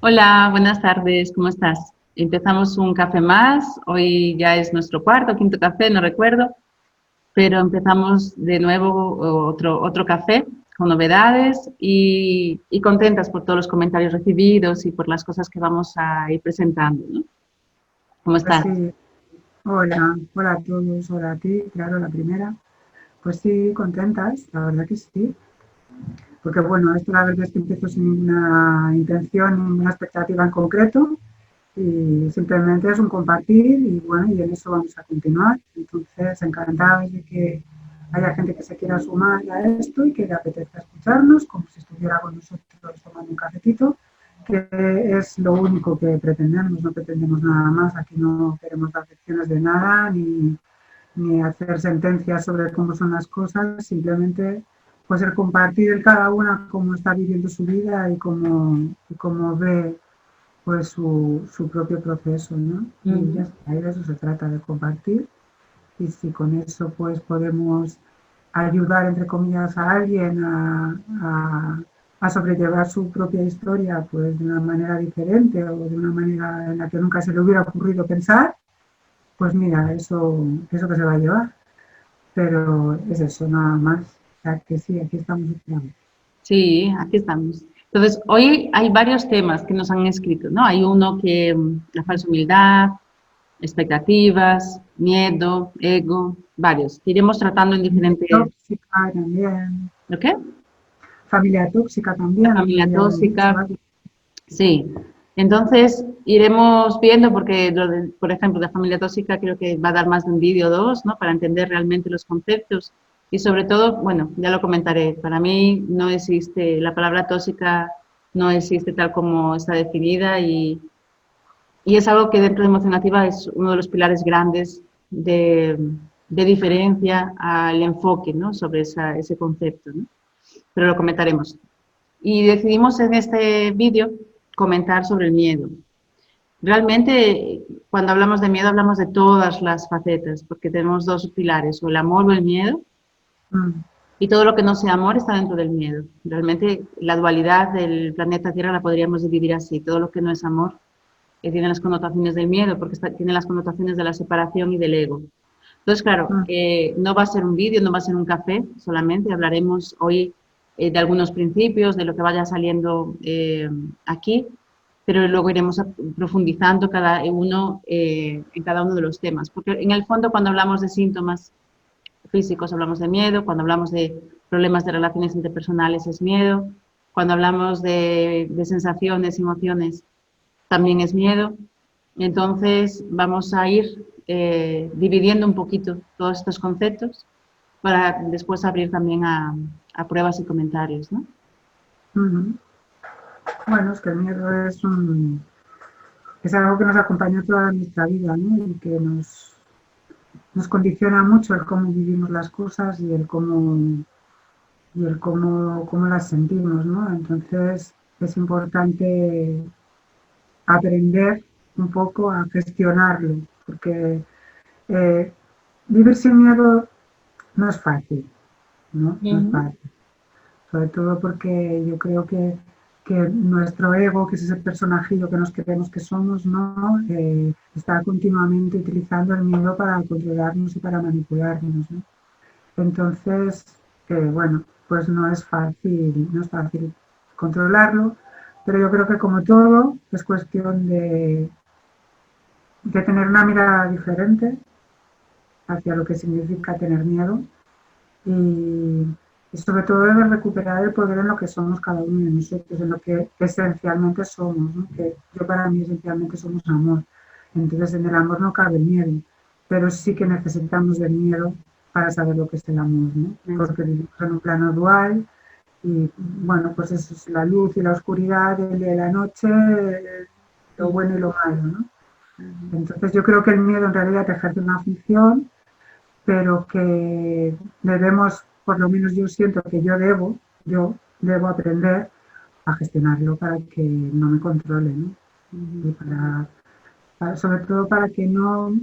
Hola, buenas tardes, ¿cómo estás? Empezamos un café más, hoy ya es nuestro cuarto, quinto café, no recuerdo, pero empezamos de nuevo otro café con novedades y contentas por todos los comentarios recibidos y por las cosas que vamos a ir presentando, ¿no? ¿Cómo Pues estás? sí, hola a todos, hola a ti, claro, la primera. Pues sí, contentas, la verdad que sí. Porque bueno, esto la verdad es que empezó sin ninguna intención, ninguna expectativa en concreto y simplemente es un compartir y bueno, y en eso vamos a continuar. Entonces, encantados de que haya gente que se quiera sumar a esto y que le apetezca escucharnos, como si estuviera con nosotros tomando un cafetito, que es lo único que pretendemos, no pretendemos nada más, aquí no queremos dar lecciones de nada ni hacer sentencias sobre cómo son las cosas, simplemente pues el compartir el cada una cómo está viviendo su vida y cómo ve pues su propio proceso, ¿no? Y ya Ujú. está, y de eso se trata, de compartir. Y si con eso pues podemos ayudar, entre comillas, a alguien a sobrellevar su propia historia pues de una manera diferente o de una manera en la que nunca se le hubiera ocurrido pensar, pues mira, eso que se va a llevar. Pero es eso, nada más. O sea que sí, aquí estamos esperando. Sí, aquí estamos. Entonces, hoy hay varios temas que nos han escrito, ¿no? Hay uno que la falsa humildad, expectativas, miedo, ego, varios, que iremos tratando en Familia diferentes. tóxica también. ¿Lo qué? Familia tóxica La también, otro familia día lo he dicho, tóxica, ¿vale? sí. Entonces, iremos viendo, porque, por ejemplo, la familia tóxica creo que va a dar más de un vídeo o dos, ¿no? Para entender realmente los conceptos. Y sobre todo, bueno, ya lo comentaré, para mí no existe, la palabra tóxica no existe tal como está definida y es algo que dentro de Emocionativa es uno de los pilares grandes de diferencia al enfoque, ¿no? Sobre ese concepto, ¿no? Pero lo comentaremos. Y decidimos en este vídeo comentar sobre el miedo. Realmente, cuando hablamos de miedo, hablamos de todas las facetas, porque tenemos dos pilares, o el amor o el miedo, Mm, y todo lo que no sea amor está dentro del miedo. Realmente, la dualidad del planeta Tierra la podríamos dividir así, todo lo que no es amor tiene las connotaciones del miedo, porque tiene las connotaciones de la separación y del ego. Entonces, claro, mm, no va a ser un vídeo, no va a ser un café solamente, hablaremos hoy de algunos principios, de lo que vaya saliendo aquí, pero luego iremos profundizando cada uno en cada uno de los temas, porque en el fondo cuando hablamos de síntomas físicos hablamos de miedo, cuando hablamos de problemas de relaciones interpersonales es miedo, cuando hablamos de sensaciones, emociones, también es miedo. Entonces vamos a ir dividiendo un poquito todos estos conceptos para después abrir también a pruebas y comentarios, ¿no? mm. Bueno, es que el miedo es algo que nos acompaña toda nuestra vida, ¿no? Y que nos condiciona mucho el cómo vivimos las cosas cómo las sentimos, ¿no? Entonces es importante aprender un poco a gestionarlo, porque eh, vivir sin miedo no es fácil, ¿no? Uh No es -huh. fácil. Sobre todo porque yo creo que nuestro ego, que es ese personajillo que nos creemos que somos, ¿no? Está continuamente utilizando el miedo para controlarnos y para manipularnos, ¿no? Entonces, bueno, pues no es fácil controlarlo, pero yo creo que como todo es cuestión de tener una mirada diferente hacia lo que significa tener miedo y, y sobre todo de recuperar el poder en lo que somos cada uno de nosotros, en lo que esencialmente somos, ¿no? Que yo para mí esencialmente somos amor. Entonces en el amor no cabe el miedo, pero sí que necesitamos del miedo para saber lo que es el amor, ¿no? Porque vivimos en un plano dual y bueno, pues eso es la luz y la oscuridad, el día y la noche, lo bueno y lo malo, ¿no? Entonces yo creo que el miedo en realidad ejerce una función, pero que debemos, por lo menos yo siento que yo debo aprender a gestionarlo para que no me controle, ¿no? Y sobre todo para que no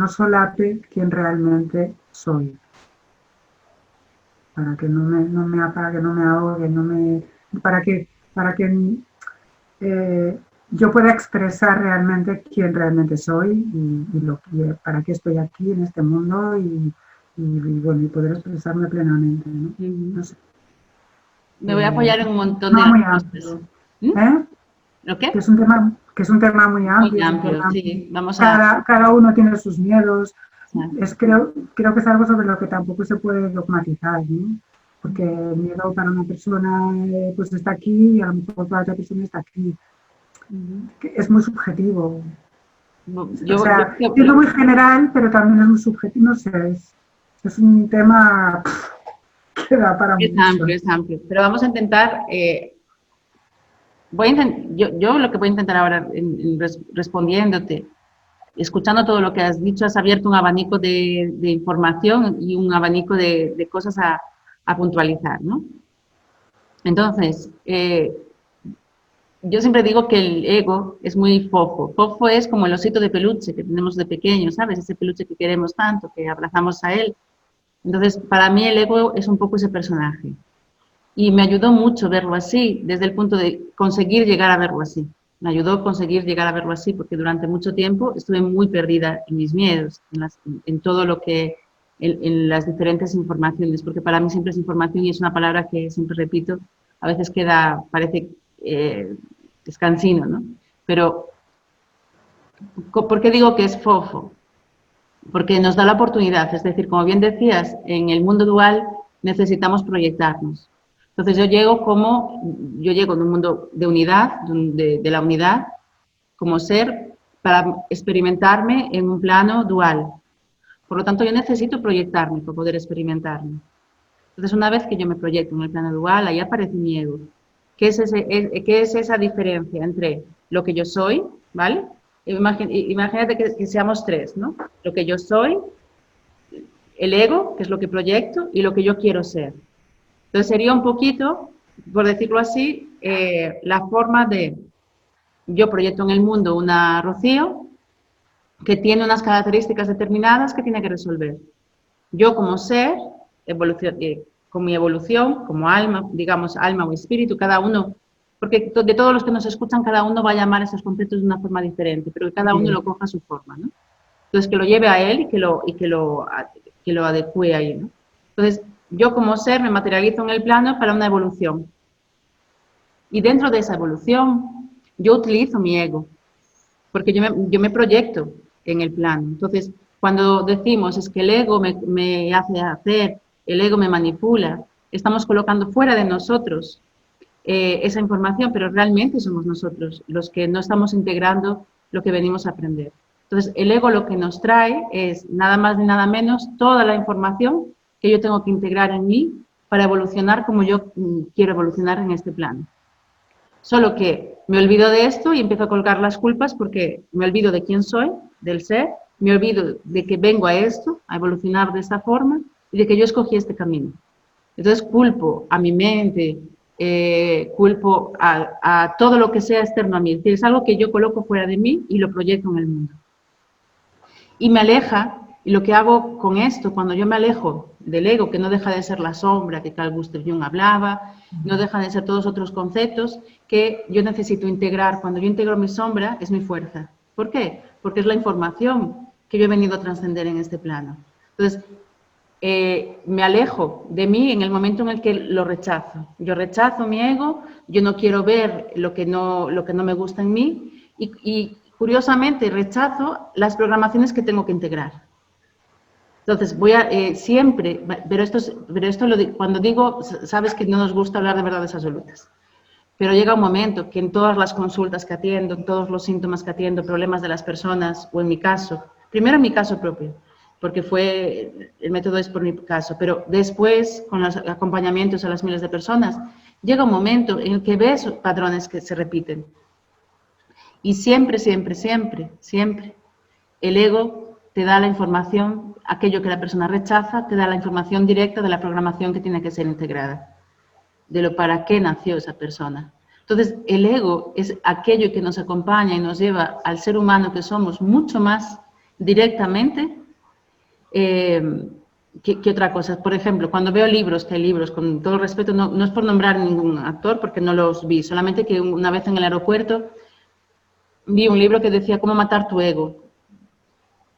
solape quién realmente soy, para que no me apague, no me ahogue, para que yo pueda expresar realmente quién realmente soy y para qué estoy aquí en este mundo bueno, y poder expresarme plenamente, ¿no? No sé. Me voy a apoyar en un montón de No muy cosas. amplio, ¿Mm? ¿eh? ¿Lo qué? Que es un tema muy Muy amplio, es un amplio, tema, sí. Vamos a... cada uno tiene sus miedos. Sí. Creo que es algo sobre lo que tampoco se puede dogmatizar, ¿no? Porque el miedo para una persona pues está aquí y a lo mejor para otra persona está aquí. Es muy subjetivo. O Yo sea, siendo muy general, pero también es muy subjetivo. No sé, es un tema que da para mucho. es amplio. Pero vamos a intentar... yo lo que voy a intentar ahora, respondiéndote, escuchando todo lo que has dicho, has abierto un abanico de información y un abanico de cosas a puntualizar, ¿no? Entonces, yo siempre digo que el ego es muy fofo. Fofo es como el osito de peluche que tenemos de pequeño, ¿sabes? Ese peluche que queremos tanto, que abrazamos a él. Entonces, para mí el ego es un poco ese personaje. Y me ayudó mucho verlo así, desde el punto de conseguir llegar a verlo así. Me ayudó a conseguir llegar a verlo así, porque durante mucho tiempo estuve muy perdida en mis miedos, en todo lo que, en las diferentes informaciones, porque para mí siempre es información y es una palabra que siempre repito, a veces parece descansino, ¿no? Pero, ¿por qué digo que es fofo? Porque nos da la oportunidad, es decir, como bien decías, en el mundo dual necesitamos proyectarnos. Entonces yo llego de un mundo de unidad, de la unidad, como ser, para experimentarme en un plano dual. Por lo tanto, yo necesito proyectarme para poder experimentarme. Entonces, una vez que yo me proyecto en el plano dual, ahí aparece mi ego. ¿Qué es esa diferencia entre lo que yo soy, ¿vale? Imagínate que seamos tres, ¿no? Lo que yo soy, el ego, que es lo que proyecto, y lo que yo quiero ser. Entonces sería un poquito, por decirlo así, la forma de, yo proyecto en el mundo una Rocío que tiene unas características determinadas que tiene que resolver. Yo como ser, con mi evolución, como alma, digamos alma o espíritu, cada uno, porque de todos los que nos escuchan, cada uno va a llamar esos conceptos de una forma diferente, pero que cada uno lo coja a su forma, ¿no? Entonces, que lo lleve a él y que lo adecue ahí, ¿no? Entonces, yo como ser me materializo en el plano para una evolución. Y dentro de esa evolución, yo utilizo mi ego, porque yo me proyecto en el plano. Entonces, cuando decimos es que el ego me hace hacer, el ego me manipula, estamos colocando fuera de nosotros esa información, pero realmente somos nosotros los que no estamos integrando lo que venimos a aprender. Entonces, el ego lo que nos trae es nada más ni nada menos toda la información que yo tengo que integrar en mí para evolucionar como yo quiero evolucionar en este plano. Solo que me olvido de esto y empiezo a colgar las culpas porque me olvido de quién soy, del ser, me olvido de que vengo a esto, a evolucionar de esta forma y de que yo escogí este camino. Entonces culpo a mi mente, culpo a todo lo que sea externo a mí. Es decir, es algo que yo coloco fuera de mí y lo proyecto en el mundo. Y me aleja, y lo que hago con esto, cuando yo me alejo del ego, que no deja de ser la sombra que Carl Gustav Jung hablaba, no deja de ser todos otros conceptos que yo necesito integrar. Cuando yo integro mi sombra, es mi fuerza. ¿Por qué? Porque es la información que yo he venido a trascender en este plano. Entonces, me alejo de mí en el momento en el que lo rechazo. Yo rechazo mi ego, yo no quiero ver lo que no me gusta en mí y curiosamente rechazo las programaciones que tengo que integrar. Entonces, voy a siempre, cuando digo, sabes que no nos gusta hablar de verdades absolutas, pero llega un momento que en todas las consultas que atiendo, en todos los síntomas que atiendo, problemas de las personas, o en mi caso, primero en mi caso propio, porque el método es por mi caso, pero después, con los acompañamientos a las miles de personas, llega un momento en el que ves patrones que se repiten. Y siempre, siempre, siempre, siempre, el ego te da la información, aquello que la persona rechaza, te da la información directa de la programación que tiene que ser integrada, de lo para qué nació esa persona. Entonces, el ego es aquello que nos acompaña y nos lleva al ser humano que somos mucho más directamente ¿Qué otra cosa? Por ejemplo, cuando veo libros, que hay libros, con todo el respeto, no es por nombrar ningún actor, porque no los vi, solamente que una vez en el aeropuerto vi un libro que decía cómo matar tu ego.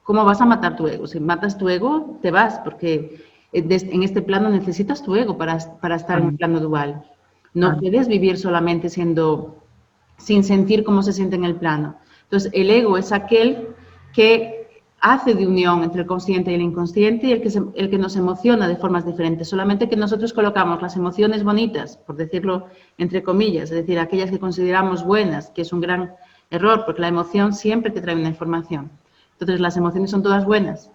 ¿Cómo vas a matar tu ego? Si matas tu ego, te vas, porque en este plano necesitas tu ego para estar en el plano dual. No puedes vivir solamente sin sentir cómo se siente en el plano. Entonces, el ego es aquel que hace de unión entre el consciente y el inconsciente y el que nos emociona de formas diferentes. Solamente que nosotros colocamos las emociones bonitas, por decirlo entre comillas, es decir, aquellas que consideramos buenas, que es un gran error, porque la emoción siempre te trae una información. Entonces, las emociones son todas buenas.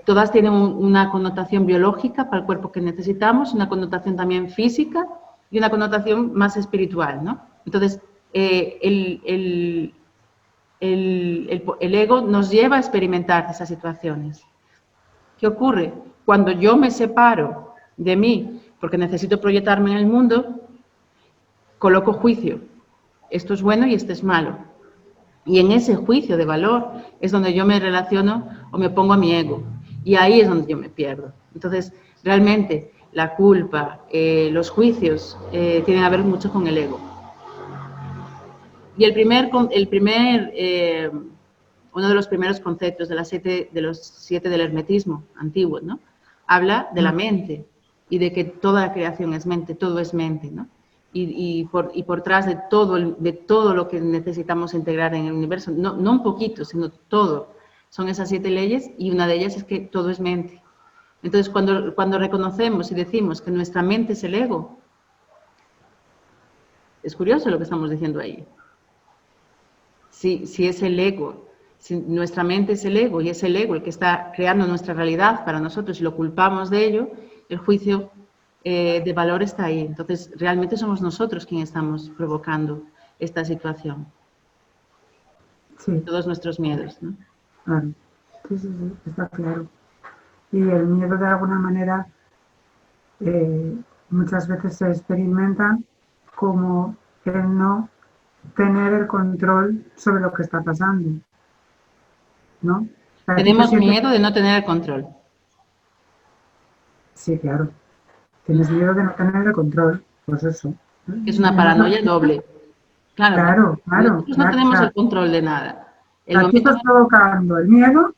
Todas tienen una connotación biológica para el cuerpo que necesitamos, una connotación también física y una connotación más espiritual, ¿no? Entonces, el ego nos lleva a experimentar esas situaciones. ¿Qué ocurre? Cuando yo me separo de mí, porque necesito proyectarme en el mundo, coloco juicio. Esto es bueno y esto es malo. Y en ese juicio de valor es donde yo me relaciono o me pongo a mi ego. Y ahí es donde yo me pierdo. Entonces, realmente, la culpa, los juicios, tienen que ver mucho con el ego. Y uno de los primeros conceptos de los siete del hermetismo antiguo, ¿no? Habla de la mente y de que toda la creación es mente, todo es mente, ¿no? Y por detrás de todo lo que necesitamos integrar en el universo, no un poquito, sino todo, son esas 7 leyes y una de ellas es que todo es mente. Entonces, cuando reconocemos y decimos que nuestra mente es el ego, es curioso lo que estamos diciendo ahí. Si es el ego, si nuestra mente es el ego y es el ego el que está creando nuestra realidad para nosotros y lo culpamos de ello, el juicio de valor está ahí. Entonces, realmente somos nosotros quienes estamos provocando esta situación. Sí. Todos nuestros miedos, ¿no? Claro. Sí, está claro. Y el miedo, de alguna manera, muchas veces se experimenta como el no tener el control sobre lo que está pasando, ¿no? Tenemos miedo de no tener el control. Sí, claro. Tienes miedo de no tener el control, pues eso. Es una paranoia doble. Claro. Nosotros no tenemos el control de nada. Aquí estás provocando el miedo,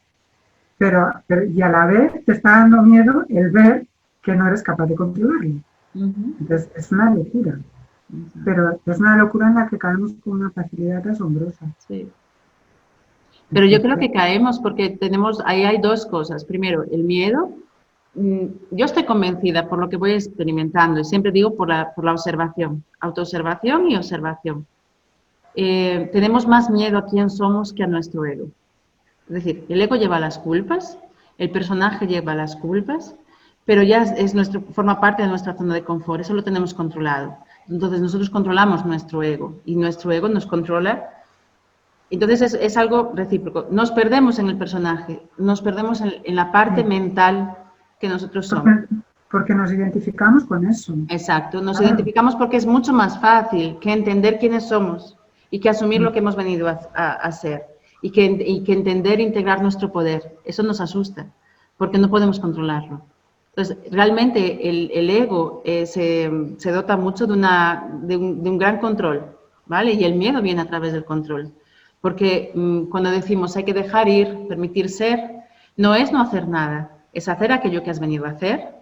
pero y a la vez te está dando miedo el ver que no eres capaz de controlarlo. Entonces, es una locura. Pero es una locura en la que caemos con una facilidad asombrosa. Sí. Pero yo creo que caemos porque ahí hay dos cosas. Primero, el miedo. Yo estoy convencida por lo que voy experimentando y siempre digo por la observación, autoobservación y observación. Tenemos más miedo a quién somos que a nuestro ego. Es decir, el ego lleva las culpas, el personaje lleva las culpas, pero ya forma parte de nuestra zona de confort, eso lo tenemos controlado. Entonces nosotros controlamos nuestro ego y nuestro ego nos controla. Entonces es algo recíproco. Nos perdemos en el personaje, nos perdemos en la parte mental que nosotros somos. Porque nos identificamos con eso. Exacto, nos identificamos porque es mucho más fácil que entender quiénes somos y que asumir lo que hemos venido a hacer y que entender e integrar nuestro poder. Eso nos asusta porque no podemos controlarlo. Entonces, realmente el ego se dota mucho de un gran control, ¿vale? Y el miedo viene a través del control. Porque cuando decimos hay que dejar ir, permitir ser, no es no hacer nada. Es hacer aquello que has venido a hacer,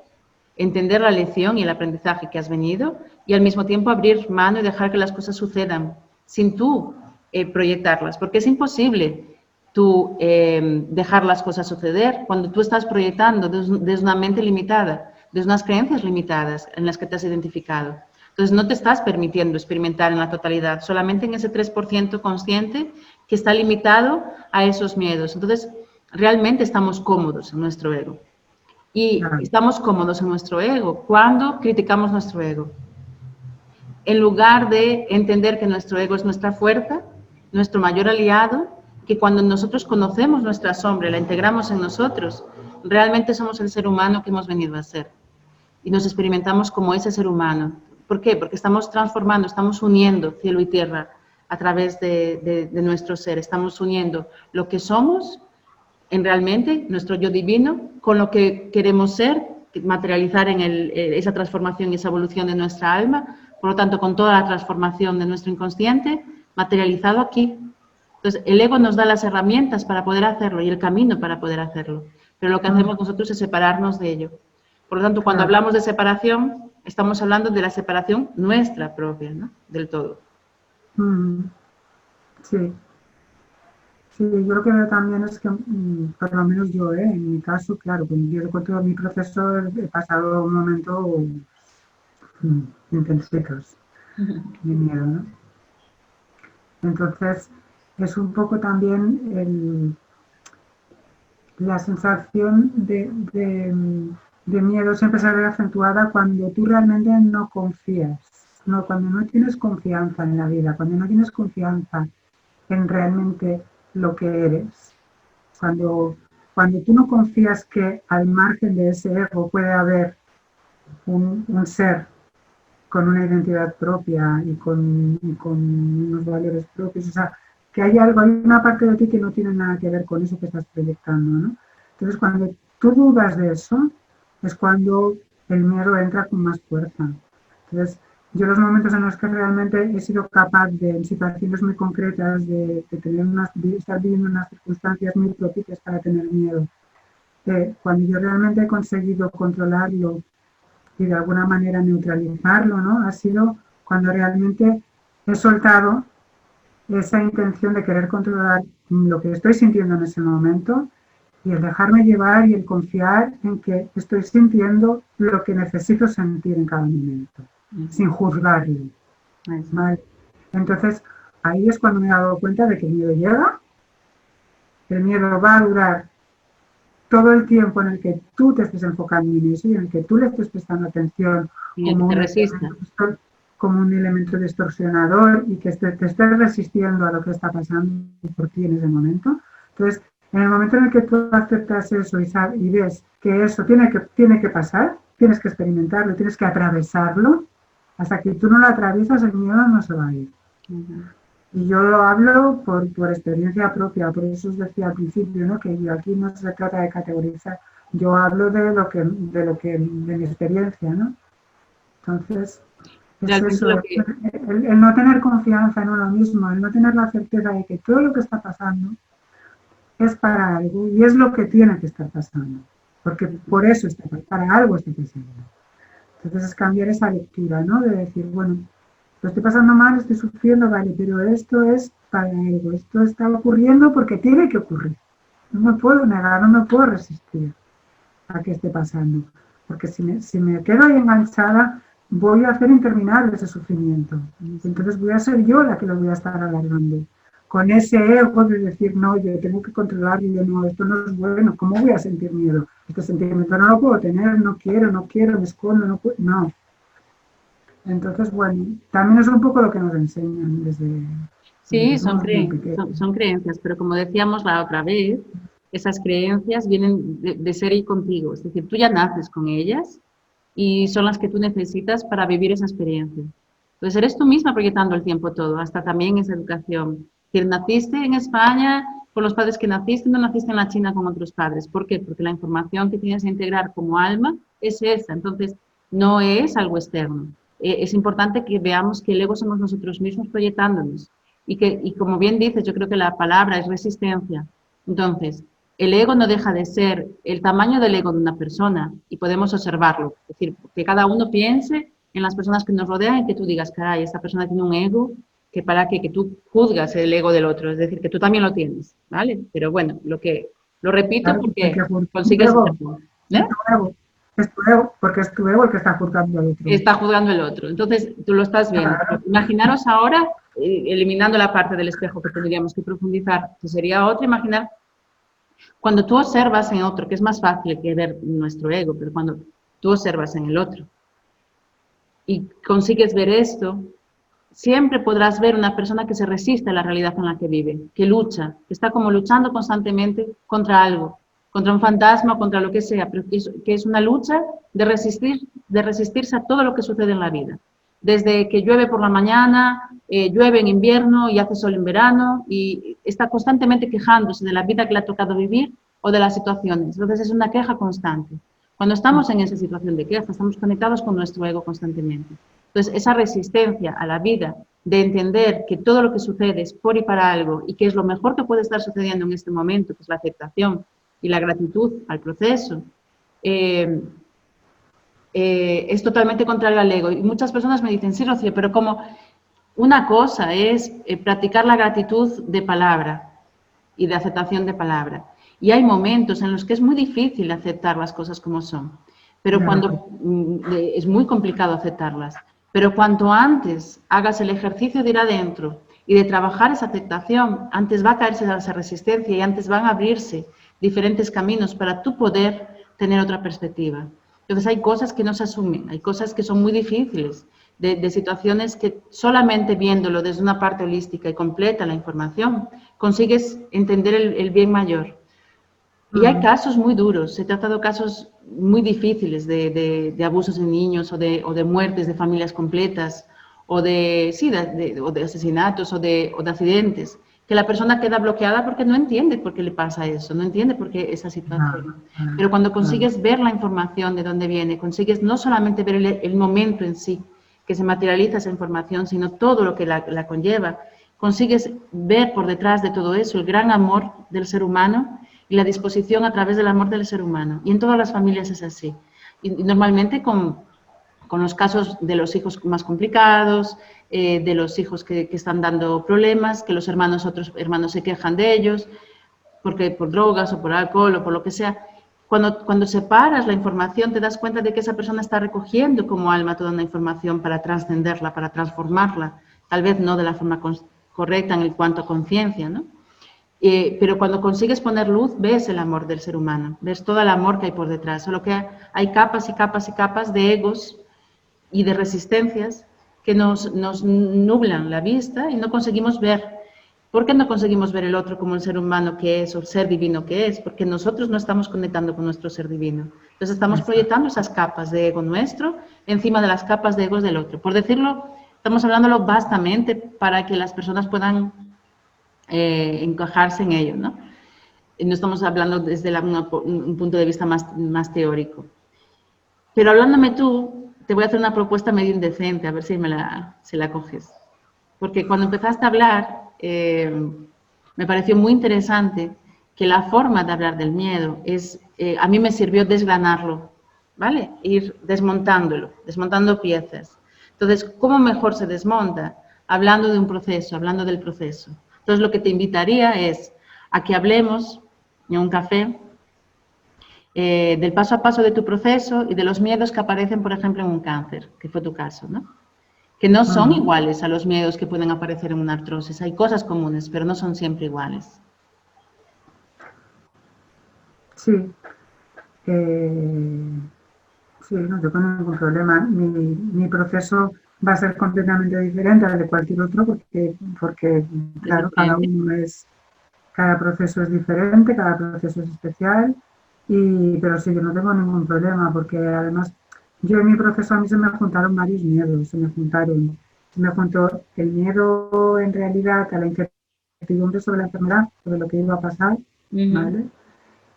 entender la lección y el aprendizaje que has venido y al mismo tiempo abrir mano y dejar que las cosas sucedan sin tú proyectarlas, porque es imposible tú dejar las cosas suceder cuando tú estás proyectando desde una mente limitada, desde unas creencias limitadas en las que te has identificado. Entonces no te estás permitiendo experimentar en la totalidad, solamente en ese 3% consciente que está limitado a esos miedos. Entonces, realmente estamos cómodos en nuestro ego. Y estamos cómodos en nuestro ego cuando criticamos nuestro ego. En lugar de entender que nuestro ego es nuestra fuerza, nuestro mayor aliado, que cuando nosotros conocemos nuestra sombra y la integramos en nosotros, realmente somos el ser humano que hemos venido a ser. Y nos experimentamos como ese ser humano. ¿Por qué? Porque estamos transformando, estamos uniendo cielo y tierra a través de nuestro ser. Estamos uniendo lo que somos en realmente nuestro yo divino, con lo que queremos ser, materializar en esa transformación y esa evolución de nuestra alma, por lo tanto, con toda la transformación de nuestro inconsciente, materializado aquí. Entonces, el ego nos da las herramientas para poder hacerlo y el camino para poder hacerlo, pero lo que hacemos nosotros es separarnos de ello. Por lo tanto, cuando hablamos de separación, estamos hablando de la separación nuestra propia, ¿no? Del todo. Sí. Sí, yo lo que veo también es que, por lo menos yo, en mi caso, claro, pues yo con todo mi proceso he pasado un momento intensitos de miedo, ¿no? Entonces, es un poco también la sensación de miedo siempre se ve acentuada cuando tú realmente no confías, ¿no? Cuando no tienes confianza en la vida, cuando no tienes confianza en realmente lo que eres. Cuando tú no confías que al margen de ese ego puede haber un ser con una identidad propia y con unos valores propios, o sea, que hay algo, hay una parte de ti que no tiene nada que ver con eso que estás proyectando, ¿no? Entonces, cuando tú dudas de eso, es cuando el miedo entra con más fuerza. Entonces, yo los momentos en los que realmente he sido capaz de, en situaciones muy concretas, de estar viviendo unas circunstancias muy propicias para tener miedo, cuando yo realmente he conseguido controlarlo y de alguna manera neutralizarlo, ¿no? Ha sido cuando realmente he soltado esa intención de querer controlar lo que estoy sintiendo en ese momento y el dejarme llevar y el confiar en que estoy sintiendo lo que necesito sentir en cada momento, sin juzgarlo. ¿Vale? Entonces, ahí es cuando me he dado cuenta de que el miedo llega, el miedo va a durar todo el tiempo en el que tú te estés enfocando en eso y en el que tú le estés prestando atención como un elemento distorsionador y que te estés resistiendo a lo que está pasando por ti en ese momento. Entonces, en el momento en el que tú aceptas eso y ves que eso tiene que pasar, tienes que experimentarlo, tienes que atravesarlo, hasta que tú no lo atraviesas, el miedo no se va a ir. Y yo lo hablo por experiencia propia, por eso os decía al principio, ¿no? Que aquí no se trata de categorizar, yo hablo de mi experiencia, ¿no? Entonces, es eso, el no tener confianza en uno mismo, el no tener la certeza de que todo lo que está pasando es para algo y es lo que tiene que estar pasando, porque por eso para algo está pasando. Entonces es cambiar esa lectura, ¿no? De decir, bueno, lo estoy pasando mal, estoy sufriendo, vale, pero esto es para algo, esto está ocurriendo porque tiene que ocurrir. No me puedo negar, no me puedo resistir a que esté pasando, porque si me quedo ahí enganchada, voy a hacer interminable ese sufrimiento. Entonces voy a ser yo la que lo voy a estar alargando. Con ese ego de decir, no, yo tengo que controlarlo, no, esto no es bueno, ¿cómo voy a sentir miedo? Este sentimiento no lo puedo tener, no quiero, me escondo, no puedo, no. Entonces, bueno, también es un poco lo que nos enseñan desde... Sí, son creencias, pero como decíamos la otra vez, esas creencias vienen de ser y contigo, es decir, tú ya naces con ellas y son las que tú necesitas para vivir esa experiencia. Entonces eres tú misma proyectando el tiempo todo, hasta también esa educación. Es decir, naciste en España con los padres que naciste, no naciste en la China con otros padres. ¿Por qué? Porque la información que tienes que integrar como alma es esa, entonces no es algo externo. Es importante que veamos que el ego somos nosotros mismos proyectándonos. Y como bien dices, yo creo que la palabra es resistencia. Entonces, el ego no deja de ser el tamaño del ego de una persona y podemos observarlo. Es decir, que cada uno piense en las personas que nos rodean y que tú digas, caray, esta persona tiene un ego que para que tú juzgas el ego del otro, es decir, que tú también lo tienes, ¿vale? Pero bueno, lo repito porque consigues... Es tu ego, porque es tu ego el que está juzgando al otro. Está juzgando el otro. Entonces, tú lo estás viendo. Imaginaros ahora, eliminando la parte del espejo que tendríamos que profundizar, que sería otra, imaginar cuando tú observas en otro, que es más fácil que ver nuestro ego, pero cuando tú observas en el otro y consigues ver esto, siempre podrás ver una persona que se resiste a la realidad en la que vive, que lucha, que está como luchando constantemente contra algo, contra un fantasma, contra lo que sea, pero que es una lucha de resistirse a todo lo que sucede en la vida. Desde que llueve por la mañana, llueve en invierno y hace sol en verano, y está constantemente quejándose de la vida que le ha tocado vivir, o de las situaciones. Entonces es una queja constante. Cuando estamos en esa situación de queja, estamos conectados con nuestro ego constantemente. Entonces esa resistencia a la vida de entender que todo lo que sucede es por y para algo y que es lo mejor que puede estar sucediendo en este momento, que es la aceptación y la gratitud al proceso, es totalmente contrario al ego. Y muchas personas me dicen, sí, Rocío, pero como una cosa es practicar la gratitud de palabra y de aceptación de palabra. Y hay momentos en los que es muy difícil aceptar las cosas como son, pero cuando es muy complicado aceptarlas. Pero cuanto antes hagas el ejercicio de ir adentro y de trabajar esa aceptación, antes va a caerse esa resistencia y antes van a abrirse diferentes caminos para tú poder tener otra perspectiva. Entonces hay cosas que no se asumen, hay cosas que son muy difíciles, de situaciones que solamente viéndolo desde una parte holística y completa la información, consigues entender el bien mayor. Y hay casos muy duros, he tratado casos muy difíciles de abusos en niños o de muertes de familias completas o de asesinatos o de accidentes, que la persona queda bloqueada porque no entiende por qué le pasa eso, no entiende por qué esa situación. Pero cuando consigues ver la información de dónde viene, consigues no solamente ver el momento en sí, que se materializa esa información, sino todo lo que la conlleva, consigues ver por detrás de todo eso el gran amor del ser humano y la disposición a través del amor del ser humano. Y en todas las familias es así. Y normalmente con los casos de los hijos más complicados, de los hijos que están dando problemas, que los otros hermanos se quejan de ellos, porque por drogas o por alcohol o por lo que sea. Cuando separas la información te das cuenta de que esa persona está recogiendo como alma toda una información para trascenderla, para transformarla, tal vez no de la forma correcta en cuanto a conciencia, ¿no? Pero cuando consigues poner luz, ves el amor del ser humano, ves todo el amor que hay por detrás, solo que hay capas y capas y capas de egos y de resistencias que nos nublan la vista y no conseguimos ver. ¿Por qué no conseguimos ver el otro como el ser humano que es o el ser divino que es? Porque nosotros no estamos conectando con nuestro ser divino. Entonces estamos proyectando esas capas de ego nuestro encima de las capas de egos del otro. Por decirlo, estamos hablándolo vastamente para que las personas puedan encajarse en ello, ¿no? No estamos hablando desde un punto de vista más teórico. Pero hablándome tú, te voy a hacer una propuesta medio indecente, a ver si la coges. Porque cuando empezaste a hablar, me pareció muy interesante que la forma de hablar del miedo a mí me sirvió desgranarlo, ¿vale? Ir desmontando piezas. Entonces, ¿cómo mejor se desmonta? Hablando de un proceso, hablando del proceso. Entonces, lo que te invitaría es a que hablemos en un café del paso a paso de tu proceso y de los miedos que aparecen, por ejemplo, en un cáncer, que fue tu caso, ¿no? Que no son iguales a los miedos que pueden aparecer en una artrosis. Hay cosas comunes, pero no son siempre iguales. Sí. Sí, no tengo ningún problema. Mi proceso va a ser completamente diferente al de cualquier otro porque claro, cada proceso es diferente, cada proceso es especial, pero sí que no tengo ningún problema porque además yo en mi proceso a mí se me juntaron varios miedos, se me juntó el miedo en realidad a la incertidumbre sobre la enfermedad, sobre lo que iba a pasar, ¿vale?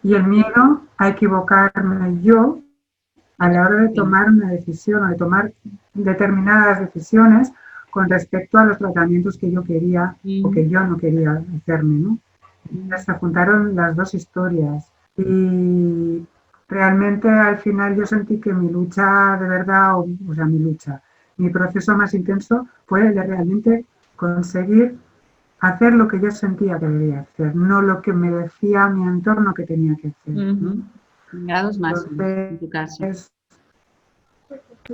Y el miedo a equivocarme yo a la hora de tomar una decisión o de tomar determinadas decisiones con respecto a los tratamientos que yo quería o que yo no quería hacerme, ¿no? Entonces, se juntaron las dos historias y realmente al final yo sentí que mi lucha de verdad, mi proceso más intenso fue el de realmente conseguir hacer lo que yo sentía que debía hacer, no lo que me decía mi entorno que tenía que hacer, ¿no? Grados máximos, en tu caso.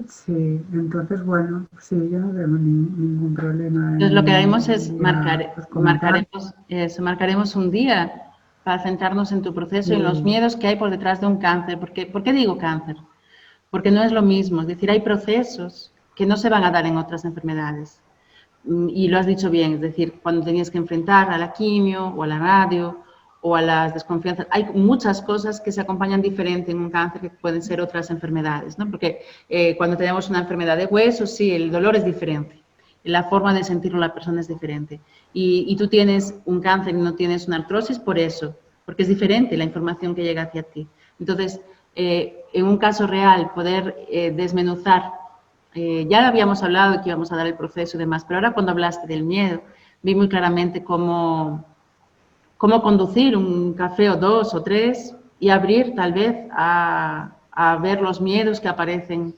Sí, entonces, bueno, sí, yo no tengo ningún problema. Entonces, lo que haremos es marcaremos un día para centrarnos en tu proceso y en los miedos que hay por detrás de un cáncer. ¿Por qué digo cáncer? Porque no es lo mismo. Es decir, hay procesos que no se van a dar en otras enfermedades. Y lo has dicho bien, es decir, cuando tenías que enfrentar a la quimio o a la radio o a las desconfianzas. Hay muchas cosas que se acompañan diferente en un cáncer que pueden ser otras enfermedades, ¿no? Porque cuando tenemos una enfermedad de huesos, sí, el dolor es diferente. La forma de sentirlo la persona es diferente. Y tú tienes un cáncer y no tienes una artrosis por eso. porque es diferente la información que llega hacia ti. Entonces, en un caso real, poder desmenuzar, ya lo habíamos hablado de que íbamos a dar el proceso y demás, pero ahora cuando hablaste del miedo, vi muy claramente cómo conducir un café o dos o tres y abrir tal vez a ver los miedos que aparecen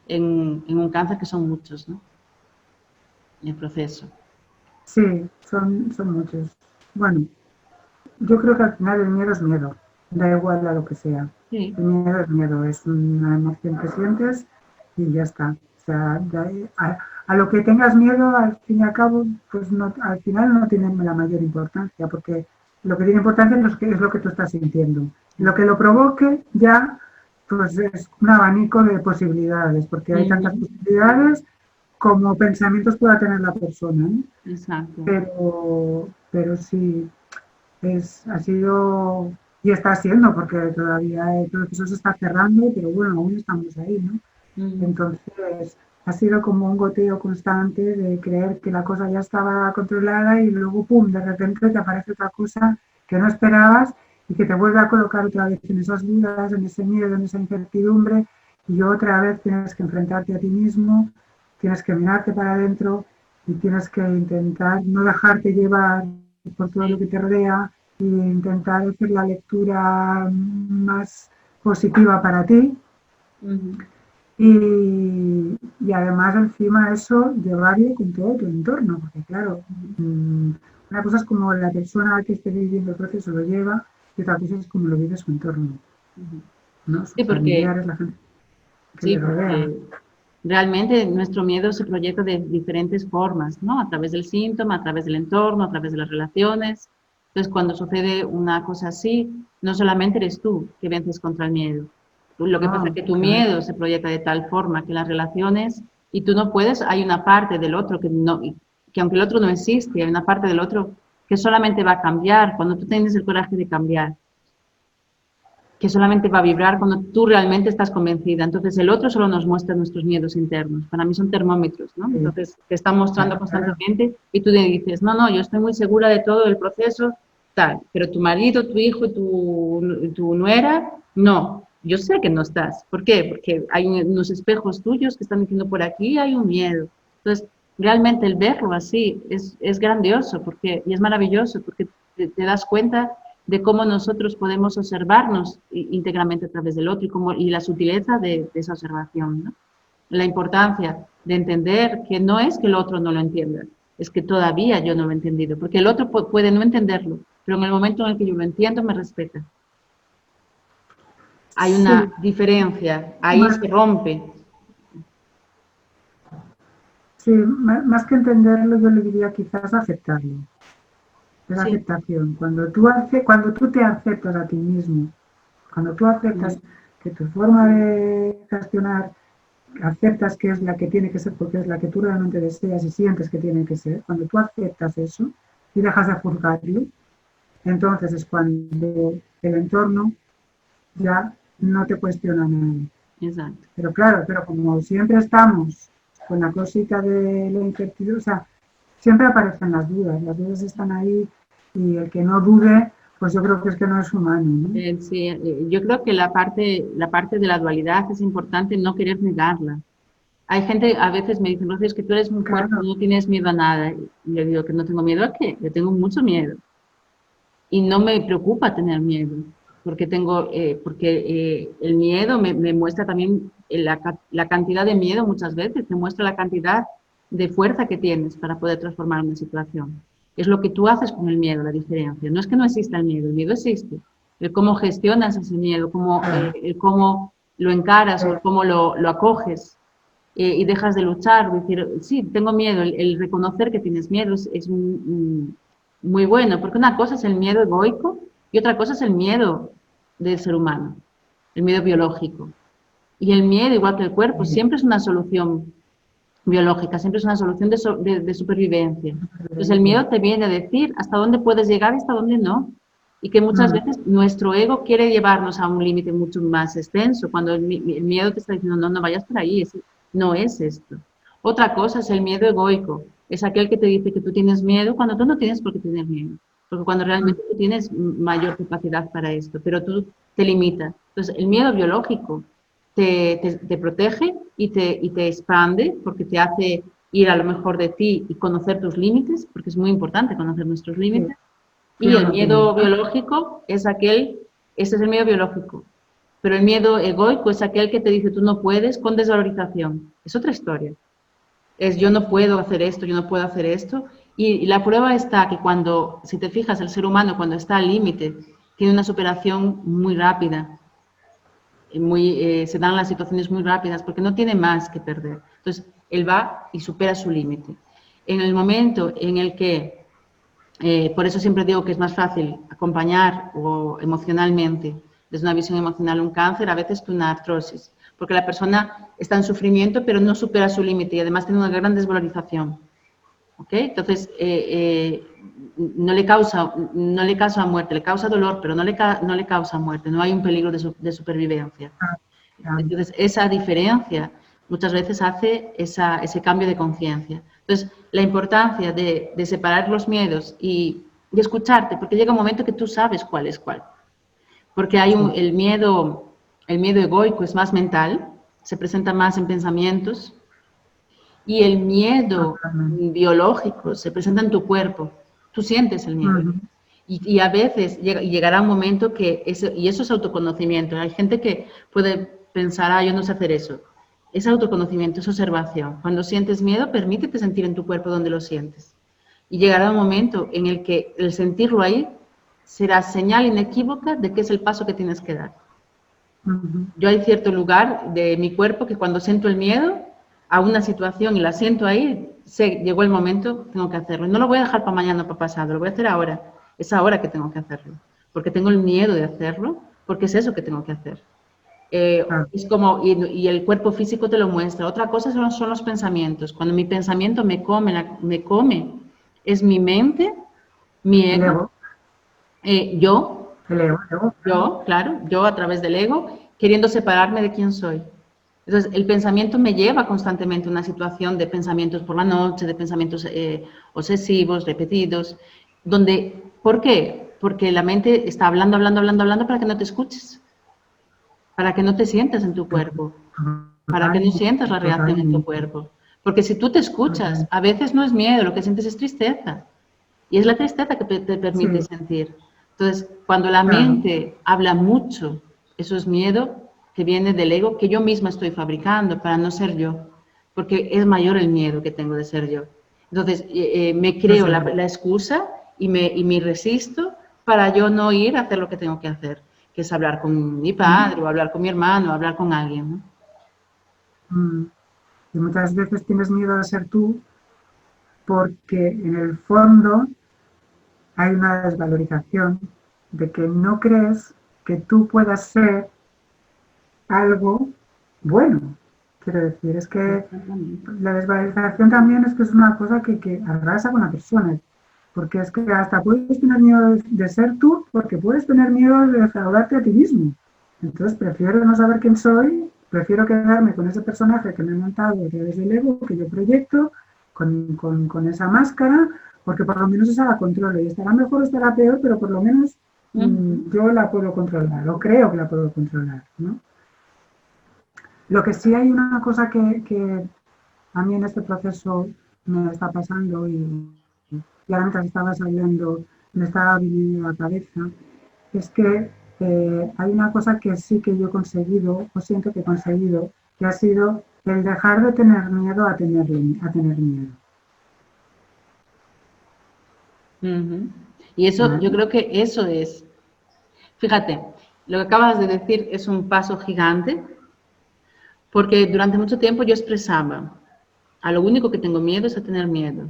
en un cáncer, que son muchos, ¿no? En el proceso. Sí, son muchos. Bueno, yo creo que al final el miedo es miedo, da igual a lo que sea. Sí. El miedo es miedo, es una emoción que sientes y ya está. O sea, a lo que tengas miedo, al fin y al cabo, pues no, al final no tiene la mayor importancia, porque lo que tiene importancia es lo que tú estás sintiendo. Lo que lo provoque ya, pues es un abanico de posibilidades, porque hay tantas posibilidades como pensamientos pueda tener la persona, ¿no? Exacto. Pero sí, ha sido y está siendo, porque todavía el proceso se está cerrando, pero bueno, aún estamos ahí, ¿no? Entonces, ha sido como un goteo constante de creer que la cosa ya estaba controlada y luego, pum, de repente te aparece otra cosa que no esperabas y que te vuelve a colocar otra vez en esas dudas, en ese miedo, en esa incertidumbre, y otra vez tienes que enfrentarte a ti mismo, tienes que mirarte para adentro y tienes que intentar no dejarte llevar por todo lo que te rodea e intentar hacer la lectura más positiva para ti. Y además encima eso llevarlo con todo tu entorno, porque claro, una cosa es como la persona que esté viviendo el proceso lo lleva y otra cosa es como lo vive su entorno, ¿no? Sus Sí, familiares, la gente que le rodea. porque realmente nuestro miedo se proyecta de diferentes formas, ¿no? A través del síntoma, a través del entorno, a través de las relaciones. Entonces, cuando sucede una cosa así, no solamente eres tú que vences contra el miedo. Lo que pasa es que tu miedo se proyecta de tal forma que las relaciones, y tú no puedes, hay una parte del otro que no, que aunque el otro no existe, hay una parte del otro que solamente va a cambiar cuando tú tienes el coraje de cambiar, que solamente va a vibrar cuando tú realmente estás convencida. Entonces, el otro solo nos muestra nuestros miedos internos. Para mí son termómetros, ¿no? Entonces, te están mostrando constantemente y tú le dices, no, no, yo estoy muy segura de todo el proceso, tal, pero tu marido, tu hijo, tu nuera, no. Yo sé que no estás. ¿Por qué? Porque hay unos espejos tuyos que están diciendo por aquí hay un miedo. Entonces, realmente el verlo así es grandioso porque, y es maravilloso porque te das cuenta de cómo nosotros podemos observarnos íntegramente a través del otro y la sutileza de esa observación, ¿no? La importancia de entender que no es que el otro no lo entienda, es que todavía yo no lo he entendido, porque el otro puede no entenderlo, pero en el momento en el que yo lo entiendo me respeta. Hay una diferencia, ahí se rompe. Sí, más que entenderlo, yo le diría quizás aceptarlo. Es la Sí. aceptación. Cuando tú te aceptas a ti mismo, cuando tú aceptas que tu forma de gestionar, aceptas que es la que tiene que ser porque es la que tú realmente deseas y sientes que tiene que ser, cuando tú aceptas eso y dejas de juzgarlo, entonces es cuando el entorno ya no te cuestiona nada. Exacto. Pero claro, pero como siempre estamos con la cosita de la incertidumbre, o sea, siempre aparecen las dudas están ahí y el que no dude, pues yo creo que es que no es humano, ¿no? Sí, yo creo que la parte de la dualidad es importante no querer negarla. Hay gente, a veces me dicen, Rocío, es que tú eres muy fuerte, no tienes miedo a nada. Y le digo que no tengo miedo a qué, yo tengo mucho miedo. Y no me preocupa tener miedo, porque el miedo me muestra también la cantidad de miedo muchas veces, te muestra la cantidad de fuerza que tienes para poder transformar una situación. Es lo que tú haces con el miedo, la diferencia. No es que no exista el miedo existe. El cómo gestionas ese miedo, el cómo lo encaras o el cómo lo acoges y dejas de luchar, decir, sí, tengo miedo, el reconocer que tienes miedo es muy bueno, porque una cosa es el miedo egoico y otra cosa es el miedo del ser humano, el miedo biológico. Y el miedo, igual que el cuerpo, siempre es una solución biológica, siempre es una solución de supervivencia. Entonces el miedo te viene a decir hasta dónde puedes llegar y hasta dónde no. Y que muchas veces nuestro ego quiere llevarnos a un límite mucho más extenso, cuando el miedo te está diciendo, no, no vayas por ahí, no es esto. Otra cosa es el miedo egoico, es aquel que te dice que tú tienes miedo cuando tú no tienes por qué tener miedo, porque cuando realmente tú tienes mayor capacidad para esto, pero tú te limitas. Entonces, el miedo biológico te protege y te expande porque te hace ir a lo mejor de ti y conocer tus límites, porque es muy importante conocer nuestros Sí, límites. sí, Y el uno tiene. miedo biológico es ese es el miedo biológico. Pero el miedo egoico es aquel que te dice tú no puedes con desvalorización. Es otra historia. Es yo no puedo hacer esto, yo no puedo hacer esto. Y la prueba está que cuando, si te fijas, el ser humano cuando está al límite tiene una superación muy rápida. Se dan las situaciones muy rápidas porque no tiene más que perder. Entonces, él va y supera su límite. En el momento en el que por eso siempre digo que es más fácil acompañar o emocionalmente, desde una visión emocional, un cáncer, a veces que una artrosis, porque la persona está en sufrimiento, pero no supera su límite y además tiene una gran desvalorización. ¿Okay? Entonces, no le causa muerte, le causa dolor, pero no le causa muerte, no hay un peligro de supervivencia. Ah, claro. Entonces, esa diferencia muchas veces hace ese cambio de conciencia. Entonces, la importancia de separar los miedos y escucharte, porque llega un momento que tú sabes cuál es cuál. Porque hay Sí, el miedo egoico es más mental, se presenta más en pensamientos, y el miedo totalmente. biológico se presenta en tu cuerpo. Tú sientes el miedo. Ujú, Y a veces llegará un momento y eso es autoconocimiento. Hay gente que puede pensar, yo no sé hacer eso. Es autoconocimiento, es observación. Cuando sientes miedo, permítete sentir en tu cuerpo donde lo sientes. Y llegará un momento en el que el sentirlo ahí será señal inequívoca de que es el paso que tienes que dar. ujú. Yo hay cierto lugar de mi cuerpo que cuando siento el miedo a una situación y la siento ahí, llegó el momento, tengo que hacerlo. Y no lo voy a dejar para mañana o para pasado, lo voy a hacer ahora. Es ahora que tengo que hacerlo. Porque tengo el miedo de hacerlo, porque es eso que tengo que hacer. Claro. Es como, y el cuerpo físico te lo muestra. Otra cosa son los pensamientos. Cuando mi pensamiento me come, es mi mente, mi El ego, ego, eh, yo, el ego, claro. yo a través del ego, queriendo separarme de quién soy. Entonces, el pensamiento me lleva constantemente a una situación de pensamientos por la noche, de pensamientos obsesivos, repetidos, donde, ¿por qué? Porque la mente está hablando, hablando, hablando, hablando para que no te escuches, para que no te sientas en tu cuerpo, para que no Totalmente, sientas la reacción en tu totalmente, cuerpo. Porque si tú te escuchas, totalmente. a veces no es miedo, lo que sientes es tristeza. Y es la tristeza que te permite Sí, sentir. Entonces, cuando la claro. mente habla mucho, eso es miedo que viene del ego que yo misma estoy fabricando para no ser yo, porque es mayor el miedo que tengo de ser yo. Entonces, me creo Eso es. la excusa y me resisto para yo no ir a hacer lo que tengo que hacer, que es hablar con mi Y, padre o hablar con mi hermano o hablar con alguien, ¿no? mm, y muchas veces tienes miedo de ser tú porque en el fondo hay una desvalorización de que no crees que tú puedas ser algo bueno. Quiero decir, es que Exactamente. la desvalorización también es que es una cosa que arrasa con la persona. Porque es que hasta puedes tener miedo de ser tú, porque puedes tener miedo de defraudarte a ti mismo. Entonces prefiero no saber quién soy, prefiero quedarme con ese personaje que me he montado a través del ego, que yo proyecto, con esa máscara, porque por lo menos esa la controlo. Y estará mejor o estará peor, pero por lo menos Ujú. yo la puedo controlar, o creo que la puedo controlar, ¿no? Lo que sí hay una cosa que a mí en este proceso me está pasando y ahora mientras estabas hablando me estaba viniendo a la cabeza, es que hay una cosa que sí que yo he conseguido, o siento que he conseguido, que ha sido el dejar de tener miedo a tener miedo. Ujú. Y eso, yo ¿Vale? creo que eso es. Fíjate, lo que acabas de decir es un paso gigante, porque durante mucho tiempo yo expresaba, a lo único que tengo miedo es a tener miedo,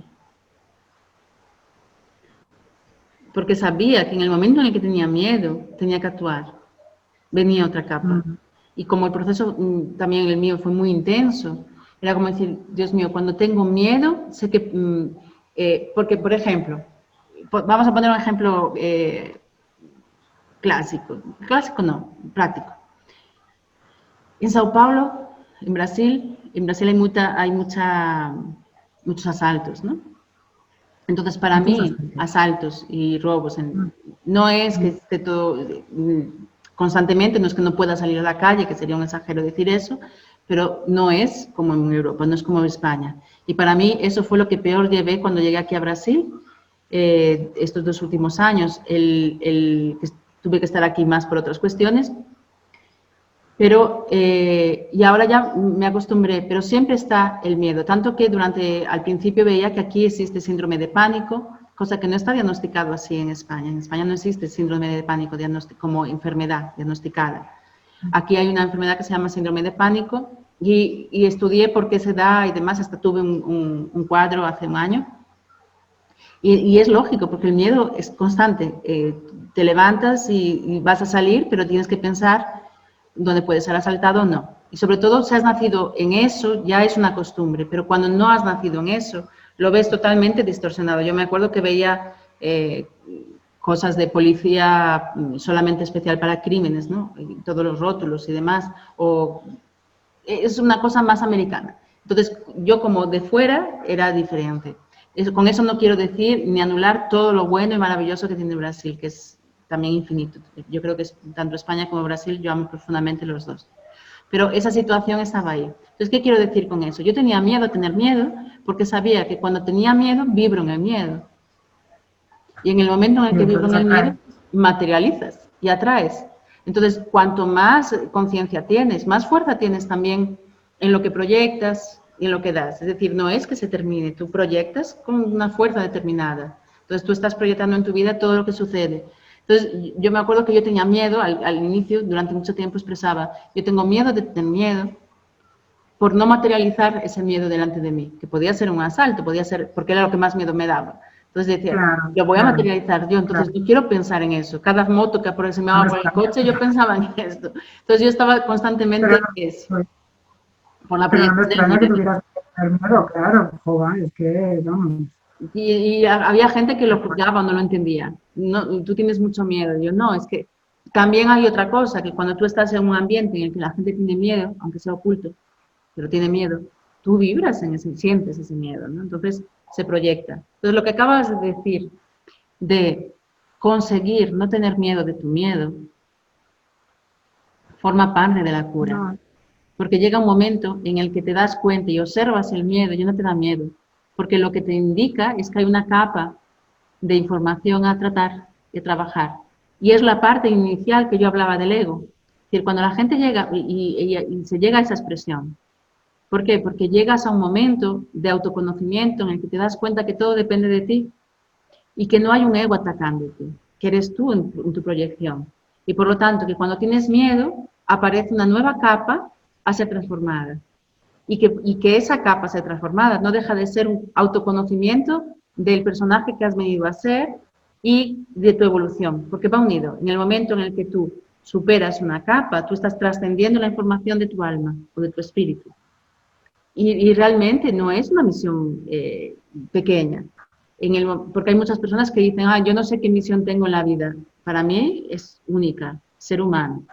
porque sabía que en el momento en el que tenía miedo, tenía que actuar, venía otra capa. Mm, Y como el proceso también el mío fue muy intenso, era como decir, Dios mío, cuando tengo miedo, sé que, porque por ejemplo, vamos a poner un ejemplo clásico no, práctico. En Sao Paulo, en Brasil hay muchos asaltos, ¿no? Entonces, para muchos mí, aspectos. asaltos y robos, no es que esté todo constantemente, no es que no pueda salir a la calle, que sería un exagero decir eso, pero no es como en Europa, no es como en España. Y para mí eso fue lo que peor llevé cuando llegué aquí a Brasil, estos 2 últimos años, que tuve que estar aquí más por otras cuestiones, pero, y ahora ya me acostumbré, pero siempre está el miedo, tanto que al principio veía que aquí existe síndrome de pánico, cosa que no está diagnosticado así en España. En España no existe síndrome de pánico como enfermedad diagnosticada. Aquí hay una enfermedad que se llama síndrome de pánico y estudié por qué se da y demás, hasta tuve un cuadro hace un año. Y es lógico, porque el miedo es constante. Te levantas y vas a salir, pero tienes que pensar dónde puedes ser asaltado o no. Y sobre todo, si has nacido en eso, ya es una costumbre, pero cuando no has nacido en eso, lo ves totalmente distorsionado. Yo me acuerdo que veía cosas de policía solamente especial para crímenes, ¿no? Y todos los rótulos y demás, o es una cosa más americana. Entonces, yo como de fuera era diferente. Con eso no quiero decir ni anular todo lo bueno y maravilloso que tiene Brasil, que es también infinito. Yo creo que tanto España como Brasil, yo amo profundamente los dos. Pero esa situación estaba ahí. Entonces, ¿qué quiero decir con eso? Yo tenía miedo a tener miedo porque sabía que cuando tenía miedo, vibro en el miedo. Y en el momento en el Y que vibro entonces en el miedo, atrae. materializas y atraes. Entonces, cuanto más conciencia tienes, más fuerza tienes también en lo que proyectas y en lo que das. Es decir, no es que se termine, tú proyectas con una fuerza determinada. Entonces, tú estás proyectando en tu vida todo lo que sucede. Entonces, yo me acuerdo que yo tenía miedo, al inicio, durante mucho tiempo expresaba, yo tengo miedo de tener miedo por no materializar ese miedo delante de mí, que podía ser un asalto, podía ser, porque era lo que más miedo me daba. Entonces decía, Claro, lo voy a claro, materializar yo, entonces claro. no quiero pensar en eso. Cada moto que No aproximaba por el está. coche, yo pensaba en esto. Entonces yo estaba Pero constantemente no, eso, pues, por la pero no me proyección del extraña que miedo. tuvieras que tener miedo, claro, joder, es que, vamos, Y había gente que lo qué fuerte. juzgaba, no lo entendía. No, tú tienes mucho miedo. Yo no, es que también hay otra cosa, que cuando tú estás en un ambiente en el que la gente tiene miedo, aunque sea oculto, pero tiene miedo, tú vibras en ese, sientes ese miedo, ¿no? Entonces se proyecta. Entonces lo que acabas de decir, de conseguir no tener miedo de tu miedo, forma parte de la cura. No, Porque llega un momento en el que te das cuenta y observas el miedo y no te da miedo. Porque lo que te indica es que hay una capa de información a tratar y a trabajar. Y es la parte inicial que yo hablaba del ego. Es decir, cuando la gente llega y se llega a esa expresión, ¿por qué? Porque llegas a un momento de autoconocimiento en el que te das cuenta que todo depende de ti y que no hay un ego atacándote, que eres tú en tu proyección. Y por lo tanto, que cuando tienes miedo, aparece una nueva capa a ser transformada. Y que esa capa sea transformada no deja de ser un autoconocimiento del personaje que has venido a ser y de tu evolución, porque va unido. En el momento en el que tú superas una capa, tú estás trascendiendo la información de tu alma o de tu espíritu. Y realmente no es una misión pequeña, porque hay muchas personas que dicen, yo no sé qué misión tengo en la vida. Para mí es única, ser humano.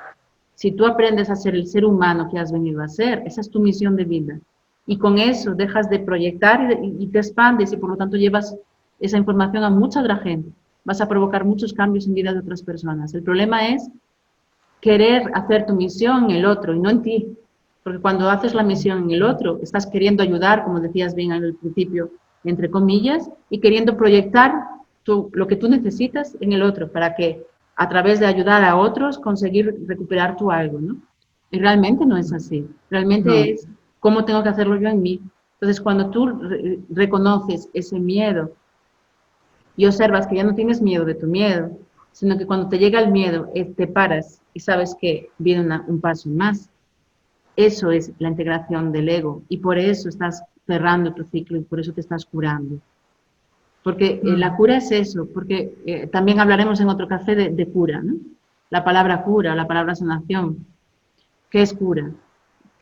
Si tú aprendes a ser el ser humano que has venido a ser, esa es tu misión de vida. Y con eso dejas de proyectar y te expandes y por lo tanto llevas esa información a mucha otra gente. Vas a provocar muchos cambios en vida de otras personas. El problema es querer hacer tu misión en el otro y no en ti. Porque cuando haces la misión en el otro, estás queriendo ayudar, como decías bien al principio, entre comillas, y queriendo proyectar lo que tú necesitas en el otro para que a través de ayudar a otros conseguir recuperar tu algo, ¿no? Y realmente no es así. Realmente no, es cómo tengo que hacerlo yo en mí. Entonces, cuando tú reconoces ese miedo y observas que ya no tienes miedo de tu miedo, sino que cuando te llega el miedo, te paras y sabes que viene un paso más. Eso es la integración del ego y por eso estás cerrando tu ciclo y por eso te estás curando. Porque la cura es eso, porque también hablaremos en otro café de cura, ¿no? La palabra cura, la palabra sanación. ¿Qué es cura?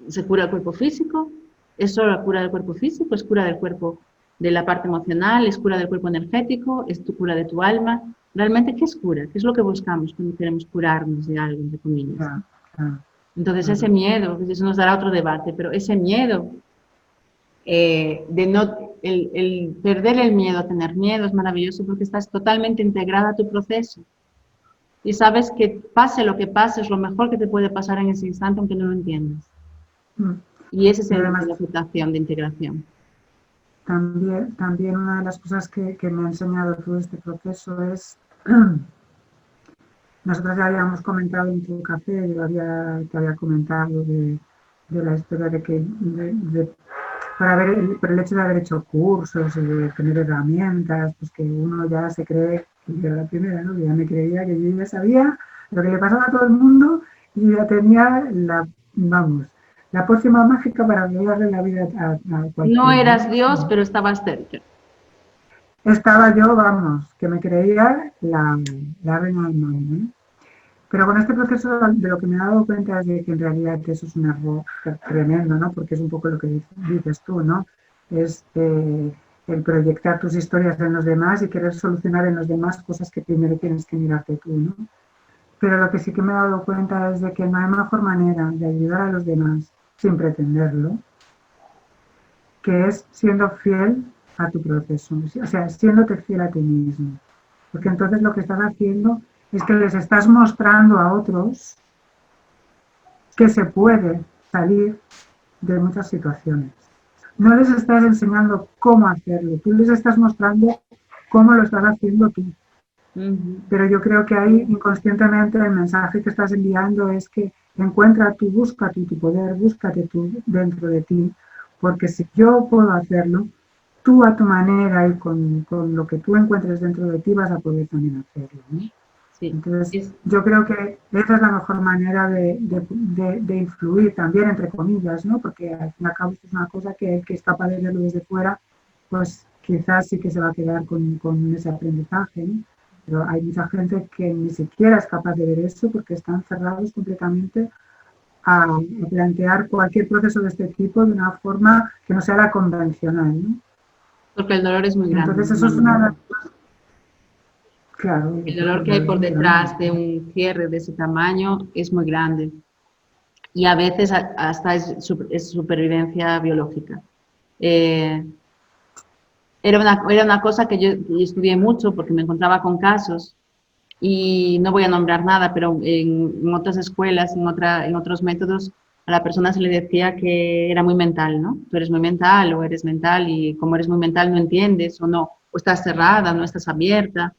¿Se cura el cuerpo físico? ¿Es solo la cura del cuerpo físico? ¿Es cura del cuerpo de la parte emocional? ¿Es cura del cuerpo energético? ¿Es tu cura de tu alma? ¿Realmente qué es cura? ¿Qué es lo que buscamos cuando queremos curarnos de algo, entre comillas? claro, claro, Entonces ese claro. miedo, eso nos dará otro debate, pero ese miedo de no, el perder el miedo, tener miedo es maravilloso porque estás totalmente integrada a tu proceso y sabes que pase lo que pase es lo mejor que te puede pasar en ese instante aunque no lo entiendas. Mm. Y ese es Y además, la aceptación de integración. también una de las cosas que me ha enseñado todo este proceso es, nosotros ya habíamos comentado en tu café, te había comentado de la historia de que por el hecho de haber hecho cursos y de tener herramientas, pues que uno ya se cree, que yo era la primera, ¿no? Que ya me creía que yo ya sabía lo que le pasaba a todo el mundo y ya tenía vamos, la pócima mágica para arreglarle la vida a No cualquiera, eras ¿no? Dios, pero estabas cerca. Estaba yo, vamos, que me creía la reina del mundo, ¿no? Pero con este proceso de lo que me he dado cuenta es de que en realidad eso es un error tremendo, ¿no? Porque es un poco lo que dices tú, ¿no? Es el proyectar tus historias en los demás y querer solucionar en los demás cosas que primero tienes que mirarte tú, ¿no? Pero lo que sí que me he dado cuenta es de que no hay mejor manera de ayudar a los demás sin pretenderlo, que es siendo fiel a tu proceso, o sea, siéndote fiel a ti mismo. Porque entonces lo que estás haciendo es que les estás mostrando a otros que se puede salir de muchas situaciones. No les estás enseñando cómo hacerlo, tú les estás mostrando cómo lo estás haciendo tú. Pero yo creo que ahí inconscientemente el mensaje que estás enviando es que encuentra tú, búscate tu poder, búscate tú dentro de ti, porque si yo puedo hacerlo, tú a tu manera y con lo que tú encuentres dentro de ti vas a poder también hacerlo, ¿no? Sí. Entonces, yo creo que esa es la mejor manera de influir también, entre comillas, ¿no? Porque al fin y al cabo es una cosa que el que es capaz de verlo desde fuera, pues quizás sí que se va a quedar con ese aprendizaje, ¿no? Pero hay mucha gente que ni siquiera es capaz de ver eso porque están cerrados completamente a plantear cualquier proceso de este tipo de una forma que no sea la convencional, ¿no? Porque el dolor es muy grande. Entonces, eso es una... Claro, El dolor que hay por detrás de un cierre de ese tamaño es muy grande y a veces hasta es supervivencia biológica. Era una cosa que yo estudié mucho porque me encontraba con casos y no voy a nombrar nada, pero en otras escuelas, en otros métodos, a la persona se le decía que era muy mental, ¿no? Tú eres muy mental o eres mental y como eres muy mental no entiendes o no, o estás cerrada, no estás abierta.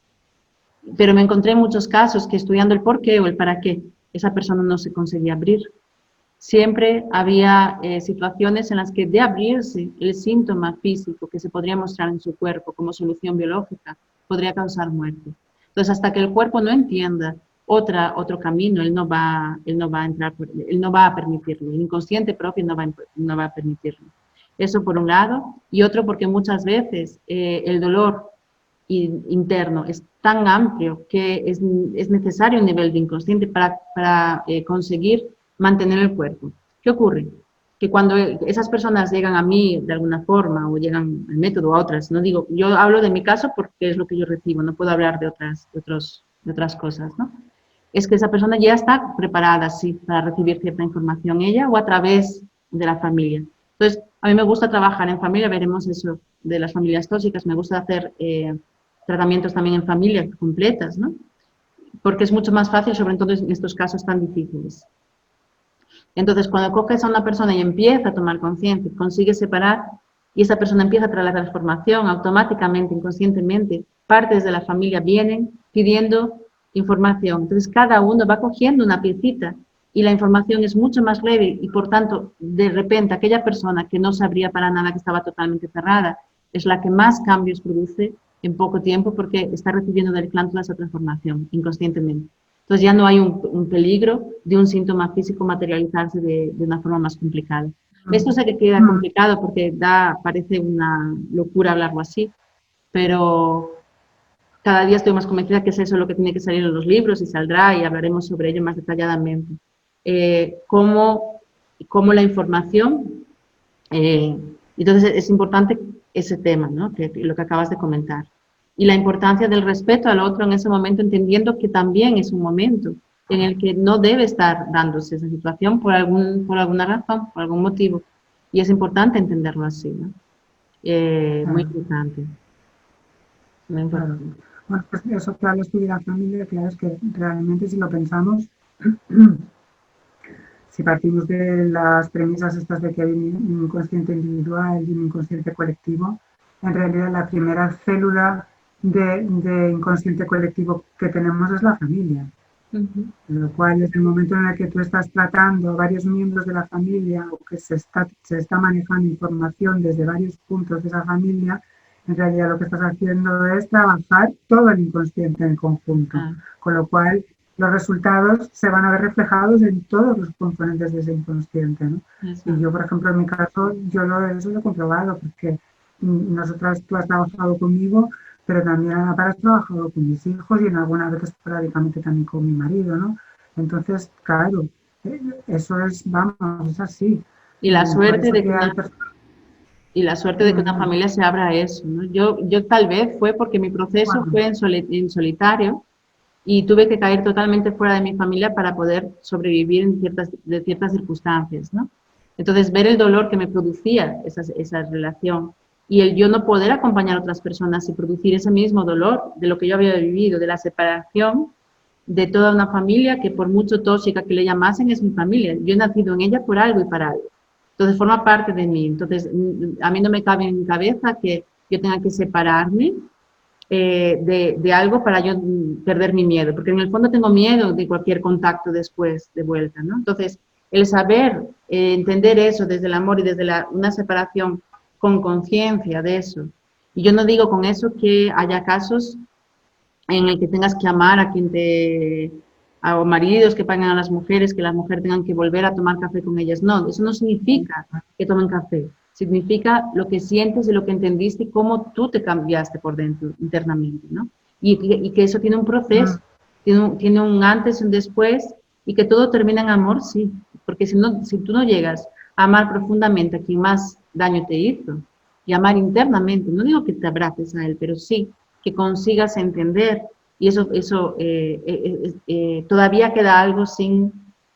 Pero me encontré en muchos casos que estudiando el por qué o el para qué, esa persona no se conseguía abrir. Siempre había situaciones en las que de abrirse el síntoma físico que se podría mostrar en su cuerpo como solución biológica podría causar muerte. Entonces, hasta que el cuerpo no entienda otro camino, él no va a entrar, él no va a permitirlo. El inconsciente propio no va a permitirlo. Eso por un lado. Y otro porque muchas veces el dolor interno es tan amplio que es necesario un nivel de inconsciente para conseguir mantener el cuerpo. ¿Qué ocurre? Que cuando esas personas llegan a mí de alguna forma o llegan al método a otras, no digo, yo hablo de mi caso porque es lo que yo recibo, no puedo hablar de otras cosas, ¿no? Es que esa persona ya está preparada, sí, para recibir cierta información, ella o a través de la familia. Entonces, a mí me gusta trabajar en familia, veremos eso de las familias tóxicas, me gusta hacer tratamientos también en familias completas, ¿no? Porque es mucho más fácil, sobre todo en estos casos tan difíciles. Entonces, cuando coges a una persona y empieza a tomar conciencia, consigue separar y esa persona empieza a traer la transformación, automáticamente, inconscientemente, partes de la familia vienen pidiendo información. Entonces, cada uno va cogiendo una piecita y la información es mucho más leve y, por tanto, de repente, aquella persona que no sabría para nada, que estaba totalmente cerrada, es la que más cambios produce en poco tiempo porque está recibiendo del clan toda esa transformación inconscientemente. Entonces ya no hay un peligro de un síntoma físico materializarse de una forma más complicada. Esto sé que queda complicado porque parece una locura hablarlo así, pero cada día estoy más convencida que es eso lo que tiene que salir en los libros y saldrá y hablaremos sobre ello más detalladamente. Cómo la información, entonces es importante ese tema, ¿no? Lo que acabas de comentar. Y la importancia del respeto al otro en ese momento, entendiendo que también es un momento en el que no debe estar dándose esa situación por alguna razón, por algún motivo. Y es importante entenderlo así, ¿no? Muy claro, importante, muy claro. importante. Bueno, pues eso que hablas tú de la familia, claro, es que realmente si lo pensamos, si partimos de las premisas estas de que hay un inconsciente individual y un inconsciente colectivo, en realidad la primera célula de inconsciente colectivo que tenemos es la familia. Ujú. Lo cual, desde el momento en el que tú estás tratando a varios miembros de la familia o que se está manejando información desde varios puntos de esa familia, en realidad lo que estás haciendo es trabajar todo el inconsciente en conjunto. Ah, Con lo cual, los resultados se van a ver reflejados en todos los componentes de ese inconsciente, ¿no? Y exacto. yo, por ejemplo, en mi caso, eso lo he comprobado, porque nosotras, tú has trabajado conmigo, pero también a la par has trabajado con mis hijos y en algunas veces esporádicamente también con mi marido, ¿no? Entonces, claro, eso es, vamos, es así. Y la Por suerte eso de que que hay una, personas... y la suerte de que Dime, una dime. familia se abra a eso, ¿no? Yo tal vez fue porque mi proceso Bueno, fue en solitario y tuve que caer totalmente fuera de mi familia para poder sobrevivir en ciertas circunstancias, ¿no? Entonces, ver el dolor que me producía esa relación y el yo no poder acompañar a otras personas y producir ese mismo dolor de lo que yo había vivido, de la separación de toda una familia que por mucho tóxica que le llamasen es mi familia. Yo he nacido en ella por algo y para algo. Entonces forma parte de mí. Entonces a mí no me cabe en mi cabeza que yo tenga que separarme de algo para yo perder mi miedo, porque en el fondo tengo miedo de cualquier contacto después de vuelta, ¿no? Entonces, el saber entender eso desde el amor y desde una separación con conciencia de eso. Y yo no digo con eso que haya casos en el que tengas que amar a quien te, a maridos que paguen a las mujeres, que las mujeres tengan que volver a tomar café con ellas. No, eso no significa que tomen café. Significa lo que sientes y lo que entendiste y cómo tú te cambiaste por dentro, internamente, ¿no? Y que eso tiene un proceso, tiene un antes y un después, y que todo termina en amor, sí. Porque si, no, si tú no llegas a amar profundamente a quien más daño te hizo, y amar internamente, no digo que te abraces a él, pero sí que consigas entender y eso todavía queda algo sin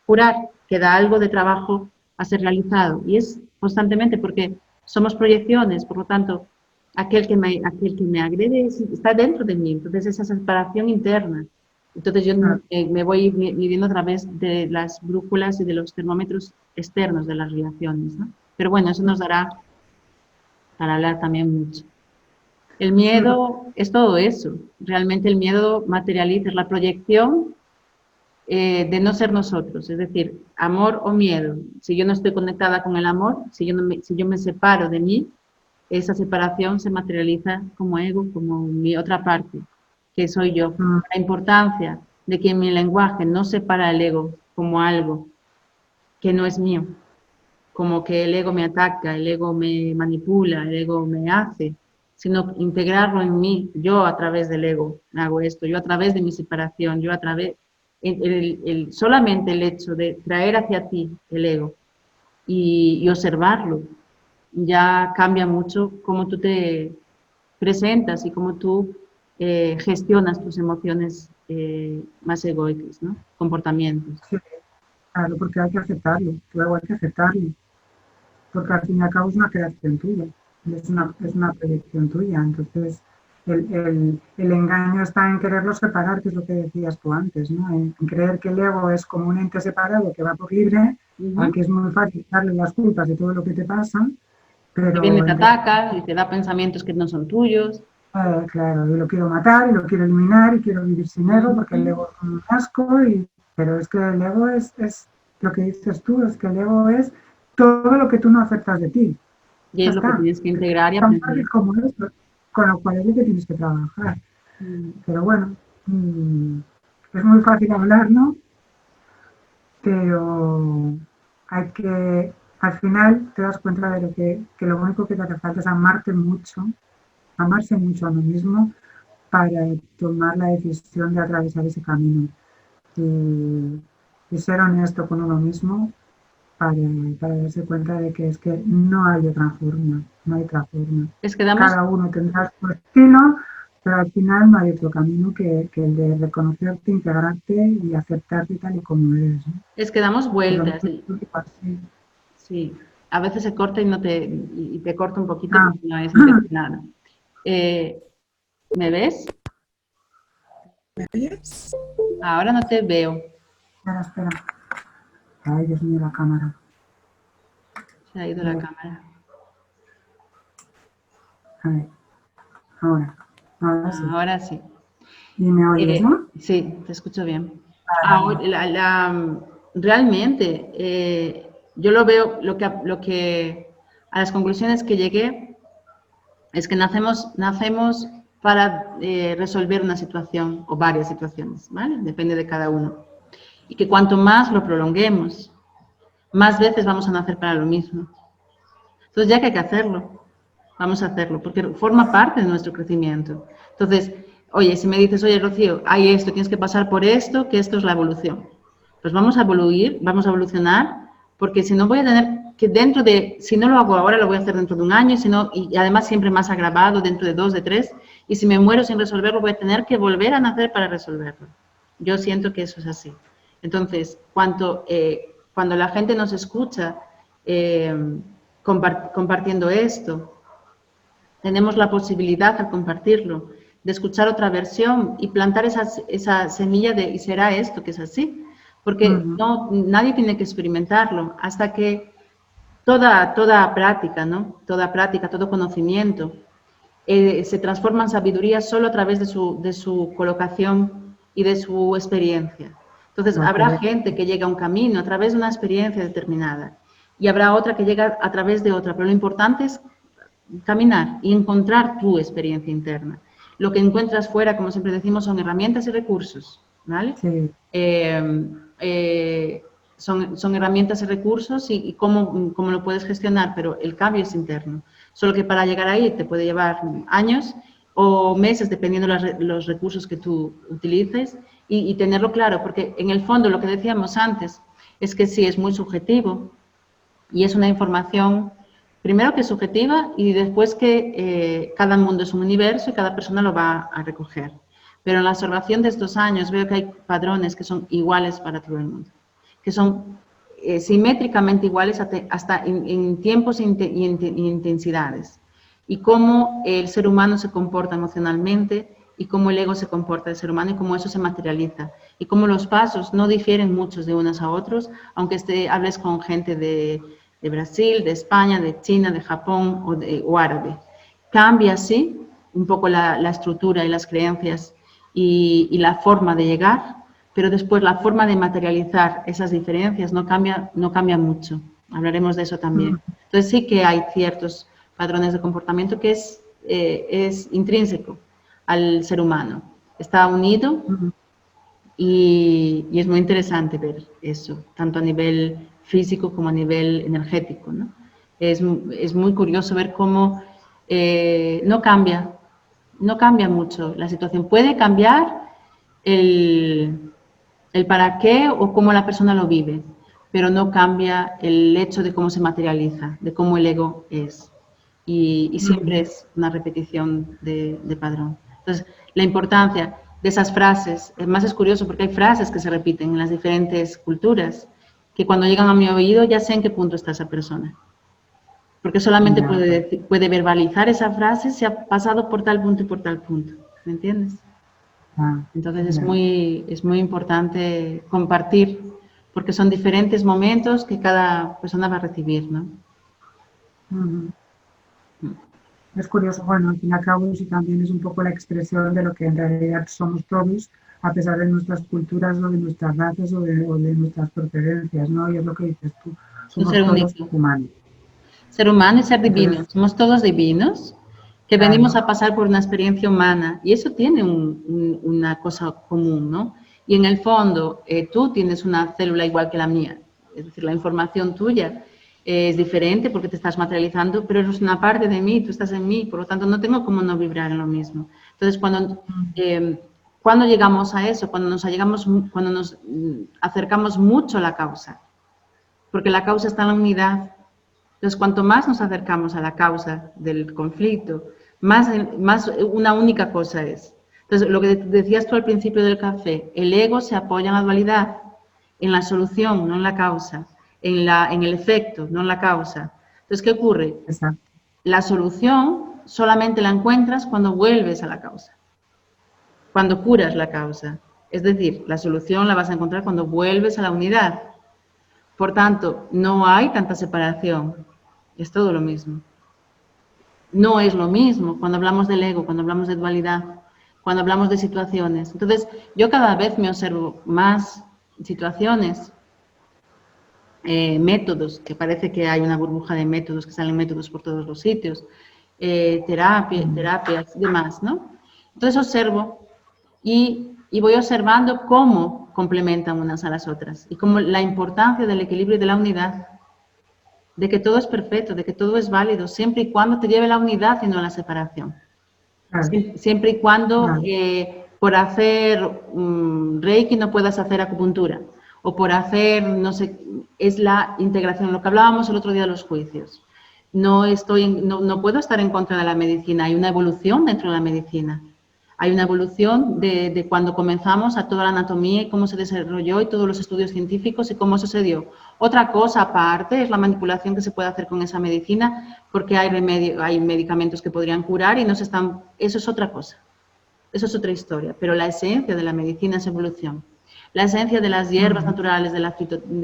curar, queda algo de trabajo a ser realizado y es constantemente porque somos proyecciones, por lo tanto, aquel que me agrede está dentro de mí, entonces esa separación interna. Entonces yo claro, me voy viviendo a través de las brújulas y de los termómetros externos de las relaciones, ¿no? Pero bueno, eso nos dará para hablar también mucho. El sí, miedo es todo eso. Realmente el miedo materializa la proyección de no ser nosotros. Es decir, amor o miedo. Si yo no estoy conectada con el amor, si yo me separo de mí, esa separación se materializa como ego, como mi otra parte, que soy yo. La importancia de que mi lenguaje no separa el ego como algo que no es mío, como que el ego me ataca, el ego me manipula, el ego me hace, sino integrarlo en mí, yo a través del ego hago esto, yo a través de mi separación, yo a través, solamente el hecho de traer hacia ti el ego y observarlo, ya cambia mucho cómo tú te presentas y cómo tú gestionas tus emociones más egoicas, ¿no? Comportamientos. sí, claro, porque hay que aceptarlo, luego hay que aceptarlo, porque al fin y al cabo es una creación tuya, es una proyección tuya, entonces el engaño está en quererlo separar, que es lo que decías tú antes, ¿no? En creer que el ego es como un ente separado que va por libre, Uh al -huh. que es muy fácil darle las culpas de todo lo que te pasa, Que viene, pero te en realidad, ataca y te da pensamientos que no son tuyos. claro, yo lo quiero matar y lo quiero eliminar y quiero vivir sin ego porque el Ujú. ego es un asco, pero es que el ego es lo que dices tú, es que el ego es todo lo que tú no aceptas de ti. Y Ya es lo que está. tienes que Es integrar y tan aprender. fácil como eso, con lo cual es lo que tienes que trabajar. Mm. Pero bueno, es muy fácil hablar, ¿no? Pero hay que, al final te das cuenta de que lo único que te hace falta es amarte mucho, amarse mucho a uno mismo para tomar la decisión de atravesar ese camino y ser honesto con uno mismo para, para darse cuenta de que es que no hay otra forma, no hay otra forma. Es que damos, Cada uno tendrá su estilo, pero al final no hay otro camino que el de reconocerte, integrarte y aceptarte tal y como eres, ¿no? es que damos Y lo vueltas. mismo así. Sí. a veces se corta y te corta un poquito Ah, porque no es intencionado. ¿Me ves? ¿Me oyes? Ahora no te veo. espera. Ay, Dios mío, la cámara. Se ha ido la cámara. A ver, ahora sí. Ahora sí. Y me oyes, ¿no? Sí, te escucho bien. Vale. Ahora, realmente, yo lo veo, a las conclusiones que llegué es que nacemos para resolver una situación o varias situaciones, ¿vale? Depende de cada uno. Y que cuanto más lo prolonguemos, más veces vamos a nacer para lo mismo. Entonces ya que hay que hacerlo, vamos a hacerlo, porque forma parte de nuestro crecimiento. Entonces, oye, si me dices, oye, Rocío, hay esto, tienes que pasar por esto, que esto es la evolución. Pues vamos a evolucionar, porque si no voy a tener que si no lo hago ahora, lo voy a hacer dentro de un año, y además siempre más agravado, dentro de 2, de 3, y si me muero sin resolverlo, voy a tener que volver a nacer para resolverlo. Yo siento que eso es así. Entonces, cuando la gente nos escucha compartiendo esto, tenemos la posibilidad al compartirlo de escuchar otra versión y plantar esa semilla de, y será esto que es así, porque nadie tiene que experimentarlo hasta que toda práctica, ¿no? Toda práctica, todo conocimiento se transforma en sabiduría solo a través de su colocación y de su experiencia. Entonces, habrá gente que llega a un camino a través de una experiencia determinada y habrá otra que llega a través de otra, pero lo importante es caminar y encontrar tu experiencia interna. Lo que encuentras fuera, como siempre decimos, son herramientas y recursos, ¿vale? Sí. Son herramientas y recursos y cómo lo puedes gestionar, pero el cambio es interno. Solo que para llegar ahí te puede llevar años o meses, dependiendo los recursos que tú utilices, y tenerlo claro, porque en el fondo lo que decíamos antes es que sí es muy subjetivo y es una información, primero que es subjetiva y después que cada mundo es un universo y cada persona lo va a recoger. Pero en la observación de estos años veo que hay patrones que son iguales para todo el mundo, que son simétricamente iguales hasta en tiempos y intensidades. Y cómo el ser humano se comporta emocionalmente y cómo el ego se comporta del ser humano y cómo eso se materializa. Y cómo los pasos no difieren muchos de unos a otros, aunque hables con gente de Brasil, de España, de China, de Japón o árabe. Cambia, sí, un poco la estructura y las creencias y la forma de llegar, pero después la forma de materializar esas diferencias no cambia mucho. Hablaremos de eso también. Entonces sí que hay ciertos patrones de comportamiento que es intrínseco al ser humano. Está unido y es muy interesante ver eso, tanto a nivel físico como a nivel energético, ¿no? Es muy curioso ver cómo no cambia mucho la situación. Puede cambiar el para qué o cómo la persona lo vive, pero no cambia el hecho de cómo se materializa, de cómo el ego es. Y siempre es una repetición de padrón. Entonces, la importancia de esas frases, además es curioso porque hay frases que se repiten en las diferentes culturas, que cuando llegan a mi oído ya sé en qué punto está esa persona. Porque solamente puede verbalizar esa frase si ha pasado por tal punto y por tal punto. ¿Me entiendes? Entonces es muy importante compartir, porque son diferentes momentos que cada persona va a recibir, ¿no? Es curioso, bueno, al fin y al cabo eso también es un poco la expresión de lo que en realidad somos todos, a pesar de nuestras culturas o de nuestras razas o de nuestras procedencias, ¿no? Y es lo que dices tú, somos todos humanos. Ser humano y ser divino, somos todos divinos, que venimos a pasar por una experiencia humana y eso tiene una cosa común, ¿no? Y en el fondo tú tienes una célula igual que la mía, es decir, la información tuya es diferente porque te estás materializando, pero eres una parte de mí, tú estás en mí, por lo tanto no tengo cómo no vibrar en lo mismo. Entonces cuando llegamos a eso, cuando nos acercamos mucho a la causa, porque la causa está en la unidad. Entonces, cuanto más nos acercamos a la causa del conflicto, más una única cosa es. Entonces, lo que decías tú al principio del café, el ego se apoya en la dualidad, en la solución, no en la causa, en el efecto, no en la causa. Entonces, ¿qué ocurre? Exacto. La solución solamente la encuentras cuando vuelves a la causa, cuando curas la causa. Es decir, la solución la vas a encontrar cuando vuelves a la unidad. Por tanto, no hay tanta separación, es todo lo mismo. No es lo mismo cuando hablamos del ego, cuando hablamos de dualidad, cuando hablamos de situaciones. Entonces, yo cada vez me observo más situaciones, métodos, que parece que hay una burbuja de métodos, que salen métodos por todos los sitios, terapias y demás, ¿no? Entonces observo y voy observando cómo complementan unas a las otras y cómo la importancia del equilibrio y de la unidad, de que todo es perfecto, de que todo es válido, siempre y cuando te lleve la unidad y no la separación. Claro. Siempre y cuando Claro. por hacer Reiki no puedas hacer acupuntura, o por hacer, no sé, es la integración, lo que hablábamos el otro día de los juicios. No puedo estar en contra de la medicina, hay una evolución dentro de la medicina. Hay una evolución de cuando comenzamos a toda la anatomía y cómo se desarrolló y todos los estudios científicos y cómo sucedió. Otra cosa aparte es la manipulación que se puede hacer con esa medicina, porque hay medicamentos que podrían curar y eso es otra cosa. Eso es otra historia. Pero la esencia de la medicina es evolución. La esencia de las hierbas naturales, de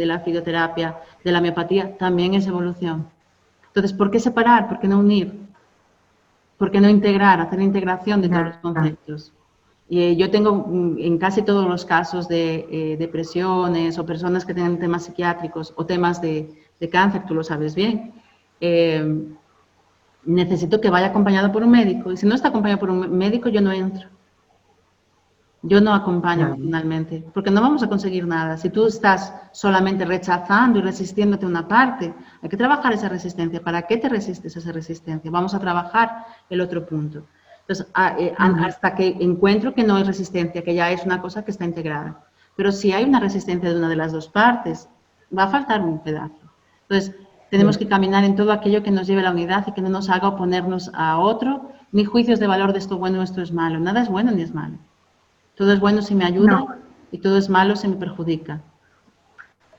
la fitoterapia, de la homeopatía, también es evolución. Entonces, ¿por qué separar? ¿Por qué no unir? ¿Por qué no integrar, hacer integración de todos los conceptos? Y yo tengo en casi todos los casos de depresiones o personas que tienen temas psiquiátricos o temas de cáncer, tú lo sabes bien, necesito que vaya acompañado por un médico. Y si no está acompañado por un médico, yo no entro. Yo no acompaño emocionalmente, porque no vamos a conseguir nada. Si tú estás solamente rechazando y resistiéndote a una parte, hay que trabajar esa resistencia. ¿Para qué te resistes a esa resistencia? Vamos a trabajar el otro punto. Entonces, hasta que encuentro que no hay resistencia, que ya es una cosa que está integrada. Pero si hay una resistencia de una de las dos partes, va a faltar un pedazo. Entonces, tenemos que caminar en todo aquello que nos lleve a la unidad y que no nos haga oponernos a otro, ni juicios de valor de esto bueno o esto es malo. Nada es bueno ni es malo. Todo es bueno si me ayuda y todo es malo si me perjudica.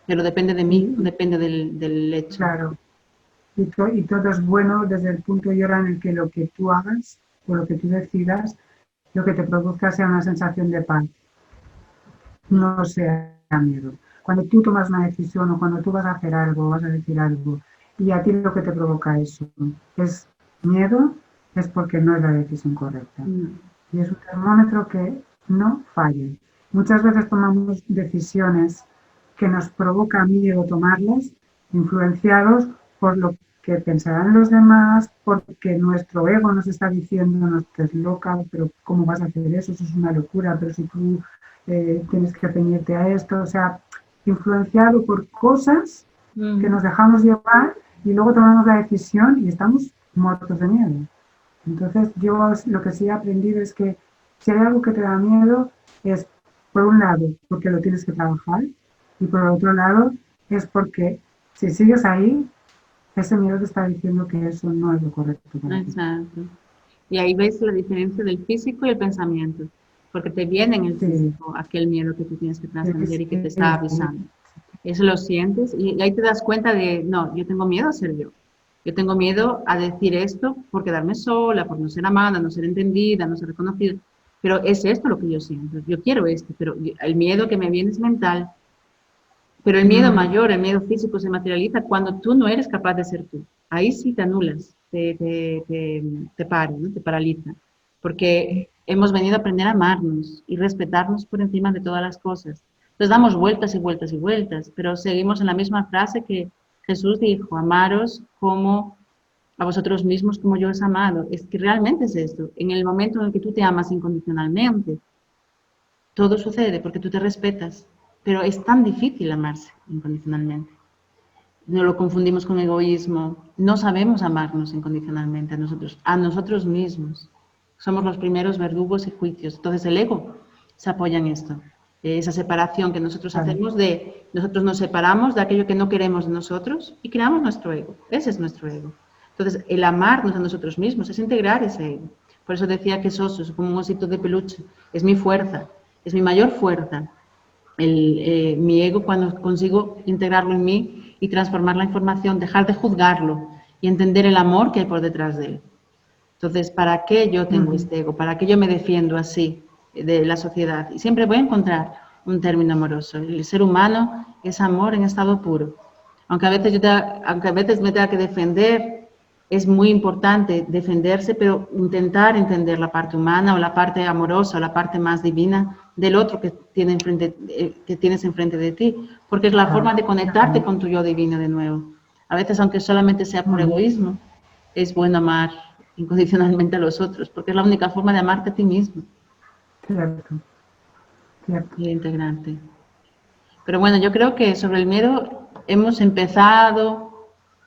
Pero depende de mí, depende del hecho. Claro. Y todo es bueno desde el punto y hora en el que lo que tú hagas o lo que tú decidas, lo que te produzca sea una sensación de paz. No sea miedo. Cuando tú tomas una decisión o cuando tú vas a hacer algo, vas a decir algo, y a ti lo que te provoca eso es miedo, es porque no es la decisión correcta. Y es un termómetro que no falle. Muchas veces tomamos decisiones que nos provoca miedo tomarlas, influenciados por lo que pensarán los demás, porque nuestro ego nos está diciendo, no estés loca, pero ¿cómo vas a hacer eso? Eso es una locura, pero si tú tienes que ceñirte a esto, o sea, influenciado por cosas que nos dejamos llevar y luego tomamos la decisión y estamos muertos de miedo. Entonces, yo lo que sí he aprendido es que si hay algo que te da miedo, es, por un lado, porque lo tienes que trabajar, y por otro lado, es porque si sigues ahí, ese miedo te está diciendo que eso no es lo correcto para ti. Exacto. Y ahí ves la diferencia del físico y el pensamiento, porque te viene en el físico aquel miedo que tú tienes que trascender y que te está avisando. Eso lo sientes y ahí te das cuenta de, no, yo tengo miedo a ser yo. Yo tengo miedo a decir esto por quedarme sola, por no ser amada, no ser entendida, no ser reconocida. Pero es esto lo que yo siento. Yo quiero esto, pero el miedo que me viene es mental. Pero el miedo mayor, el miedo físico se materializa cuando tú no eres capaz de ser tú. Ahí sí te anulas, te para, ¿no? Te paraliza. Porque hemos venido a aprender a amarnos y respetarnos por encima de todas las cosas. Entonces damos vueltas y vueltas y vueltas, pero seguimos en la misma frase que Jesús dijo, amaros como a vosotros mismos como yo os he amado. Es que realmente es esto. En el momento en el que tú te amas incondicionalmente, todo sucede porque tú te respetas. Pero es tan difícil amarse incondicionalmente. No lo confundimos con egoísmo. No sabemos amarnos incondicionalmente a nosotros mismos. Somos los primeros verdugos y juicios. Entonces el ego se apoya en esto. Esa separación que nosotros hacemos nosotros nos separamos de aquello que no queremos de nosotros y creamos nuestro ego. Ese es nuestro ego. Entonces el amarnos a nosotros mismos es integrar ese ego. Por eso decía que es oso, es como un osito de peluche. Es mi fuerza, es mi mayor fuerza. Mi ego, cuando consigo integrarlo en mí y transformar la información, dejar de juzgarlo y entender el amor que hay por detrás de él. Entonces, ¿para qué yo tengo este ego? ¿Para qué yo me defiendo así de la sociedad? Y siempre voy a encontrar un término amoroso. El ser humano es amor en estado puro. Aunque a veces me tenga que defender, es muy importante defenderse, pero intentar entender la parte humana o la parte amorosa o la parte más divina del otro que tienes enfrente de ti, porque es la forma de conectarte con tu yo divino de nuevo. A veces, aunque solamente sea por egoísmo, es bueno amar incondicionalmente a los otros, porque es la única forma de amarte a ti mismo. Cierto, cierto. Y integrarte. Pero bueno, yo creo que sobre el miedo hemos empezado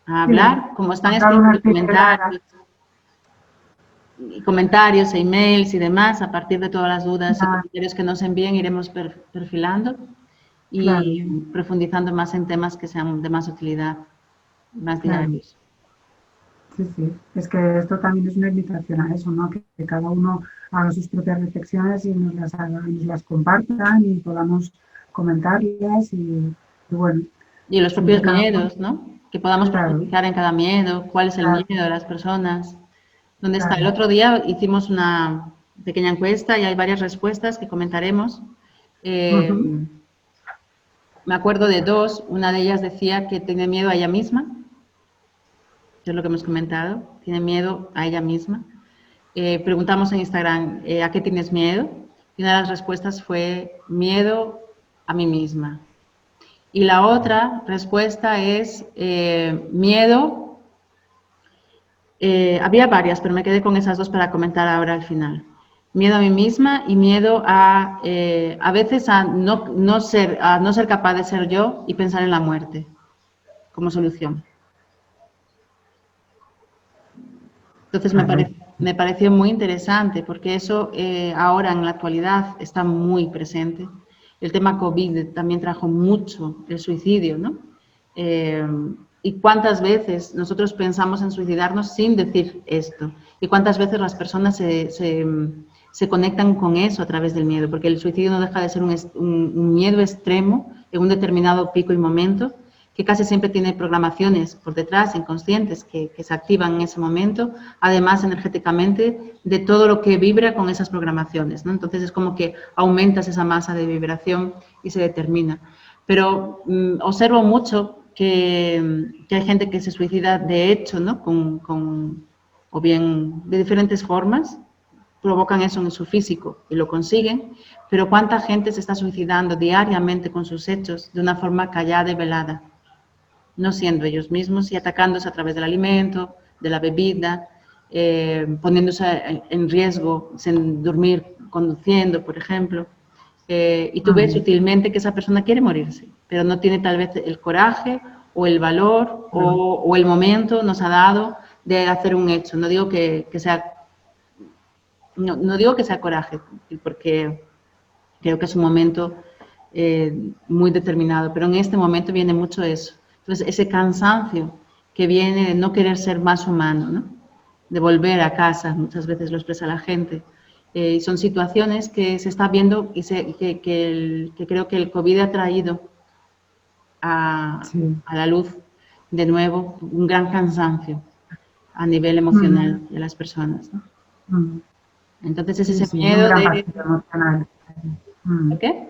a hablar, como están escritos comentarios e emails y demás, a partir de todas las dudas y comentarios que nos envíen, iremos perfilando y profundizando más en temas que sean de más utilidad, más diarios. Sí, sí. Es que esto también es una invitación a eso, ¿no? Que cada uno haga sus propias reflexiones y nos las compartan y podamos comentarlas y bueno. Y los propios miedos, ¿no? Que podamos profundizar en cada miedo, cuál es el miedo de las personas, dónde está. El otro día hicimos una pequeña encuesta y hay varias respuestas que comentaremos. Me acuerdo de dos, una de ellas decía que tiene miedo a ella misma, que es lo que hemos comentado, tiene miedo a ella misma. Preguntamos en Instagram, ¿a qué tienes miedo? Y una de las respuestas fue miedo a mí misma. Y la otra respuesta es miedo, había varias, pero me quedé con esas dos para comentar ahora al final. Miedo a mí misma y miedo a veces a no ser capaz de ser yo y pensar en la muerte como solución. Entonces me pareció muy interesante porque eso ahora en la actualidad está muy presente. El tema COVID también trajo mucho el suicidio, ¿no? Y cuántas veces nosotros pensamos en suicidarnos sin decir esto. Y cuántas veces las personas se conectan con eso a través del miedo, porque el suicidio no deja de ser un miedo extremo en un determinado pico y momento, que casi siempre tiene programaciones por detrás, inconscientes, que se activan en ese momento, además energéticamente de todo lo que vibra con esas programaciones, ¿no? Entonces es como que aumentas esa masa de vibración y se determina. Pero observo mucho que hay gente que se suicida de hecho, ¿no? O bien de diferentes formas, provocan eso en su físico y lo consiguen, pero ¿cuánta gente se está suicidando diariamente con sus hechos de una forma callada y velada? No siendo ellos mismos y atacándose a través del alimento, de la bebida, poniéndose en riesgo, sin dormir, conduciendo, por ejemplo. Y tú ves sutilmente que esa persona quiere morirse, pero no tiene tal vez el coraje o el valor o el momento nos ha dado de hacer un hecho. No digo que sea... No digo que sea coraje, porque creo que es un momento muy determinado, pero en este momento viene mucho eso. Entonces, ese cansancio que viene de no querer ser más humano, ¿no? De volver a casa, muchas veces lo expresa la gente. Son situaciones que se está viendo y que creo que el COVID ha traído a la luz de nuevo un gran cansancio a nivel emocional de las personas, ¿no? Entonces es ese miedo un gran vacío emocional. ¿Qué?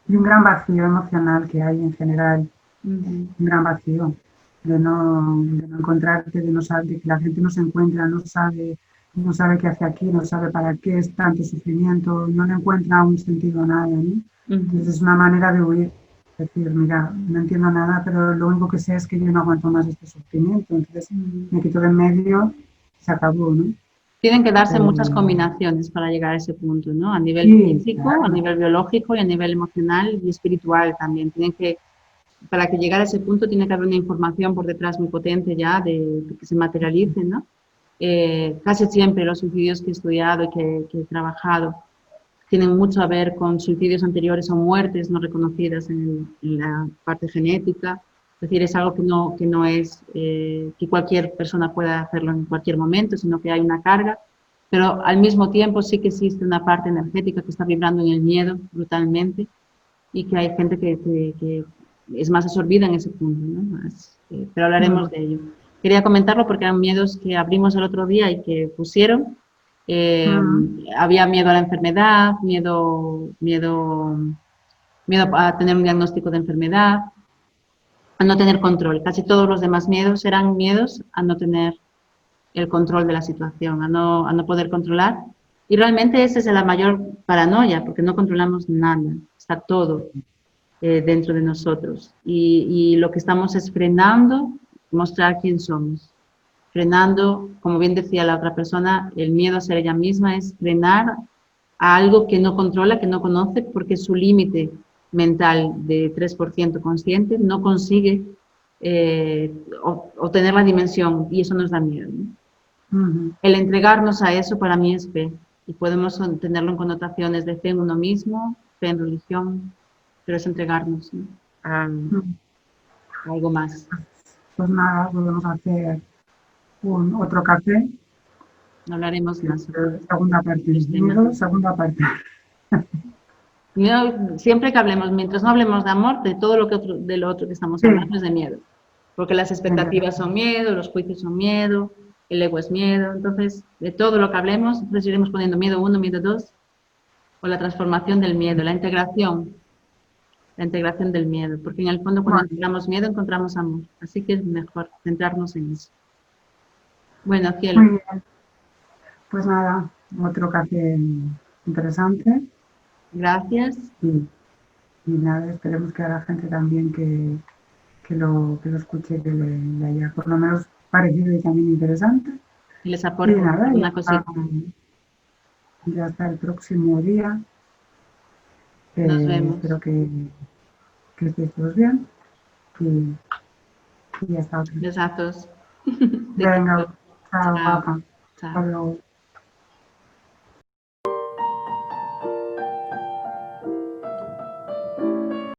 Y un gran vacío emocional que hay en general. Un gran vacío de no encontrarte, de que la gente no se encuentra, no sabe qué hace aquí, no sabe para qué es tanto sufrimiento, no le encuentra un sentido a nada, ¿no? Entonces es una manera de huir, decir, mira, no entiendo nada, pero lo único que sé es que yo no aguanto más este sufrimiento, entonces me quito de en medio y se acabó, ¿no? Tienen que darse muchas combinaciones para llegar a ese punto, ¿no? A nivel físico, claro, a nivel biológico y a nivel emocional y espiritual también. Para que llegar a ese punto tiene que haber una información por detrás muy potente ya de que se materialice, ¿no? Casi siempre los suicidios que he estudiado y que he trabajado tienen mucho a ver con suicidios anteriores o muertes no reconocidas en la parte genética. Es decir, es algo que no es que cualquier persona pueda hacerlo en cualquier momento, sino que hay una carga, pero al mismo tiempo sí que existe una parte energética que está vibrando en el miedo brutalmente y que hay gente que es más absorbida en ese punto, ¿no? Pero hablaremos de ello. Quería comentarlo porque eran miedos que abrimos el otro día y que pusieron. Había miedo a la enfermedad, miedo a tener un diagnóstico de enfermedad, a no tener control. Casi todos los demás miedos eran miedos a no tener el control de la situación, a no poder controlar. Y realmente esa es la mayor paranoia, porque no controlamos nada, está todo dentro de nosotros. Y lo que estamos es frenando, mostrar quién somos. Frenando, como bien decía la otra persona, el miedo a ser ella misma es frenar a algo que no controla, que no conoce, porque su límite mental de 3% consciente no consigue obtener la dimensión y eso nos da miedo, ¿no? El entregarnos a eso para mí es fe y podemos tenerlo en connotaciones de fe en uno mismo, fe en religión, pero es entregarnos, ¿no? a algo más. Pues nada, podemos hacer otro café. Hablaremos más. Segunda parte. Miedo, segunda parte. Miedo, siempre que hablemos, mientras no hablemos de amor, de todo lo que de lo otro que estamos hablando es de miedo. Porque las expectativas son miedo, los juicios son miedo, el ego es miedo. Entonces, de todo lo que hablemos, entonces iremos poniendo miedo 1, miedo 2, o la transformación del miedo, la integración del miedo. Porque en el fondo, cuando integramos miedo, encontramos amor. Así que es mejor centrarnos en eso. Bueno, cielo. Muy bien. Pues nada, otro café interesante. Gracias. Y nada, esperemos que a la gente también que lo escuche, que le haya por lo menos parecido y también interesante. Y les aporto una cosita. Ya hasta el próximo día. Nos vemos. Espero que estéis todos bien. Y ya está. Besazos. Venga, chao, Chao. guapa. Chao. Hasta luego.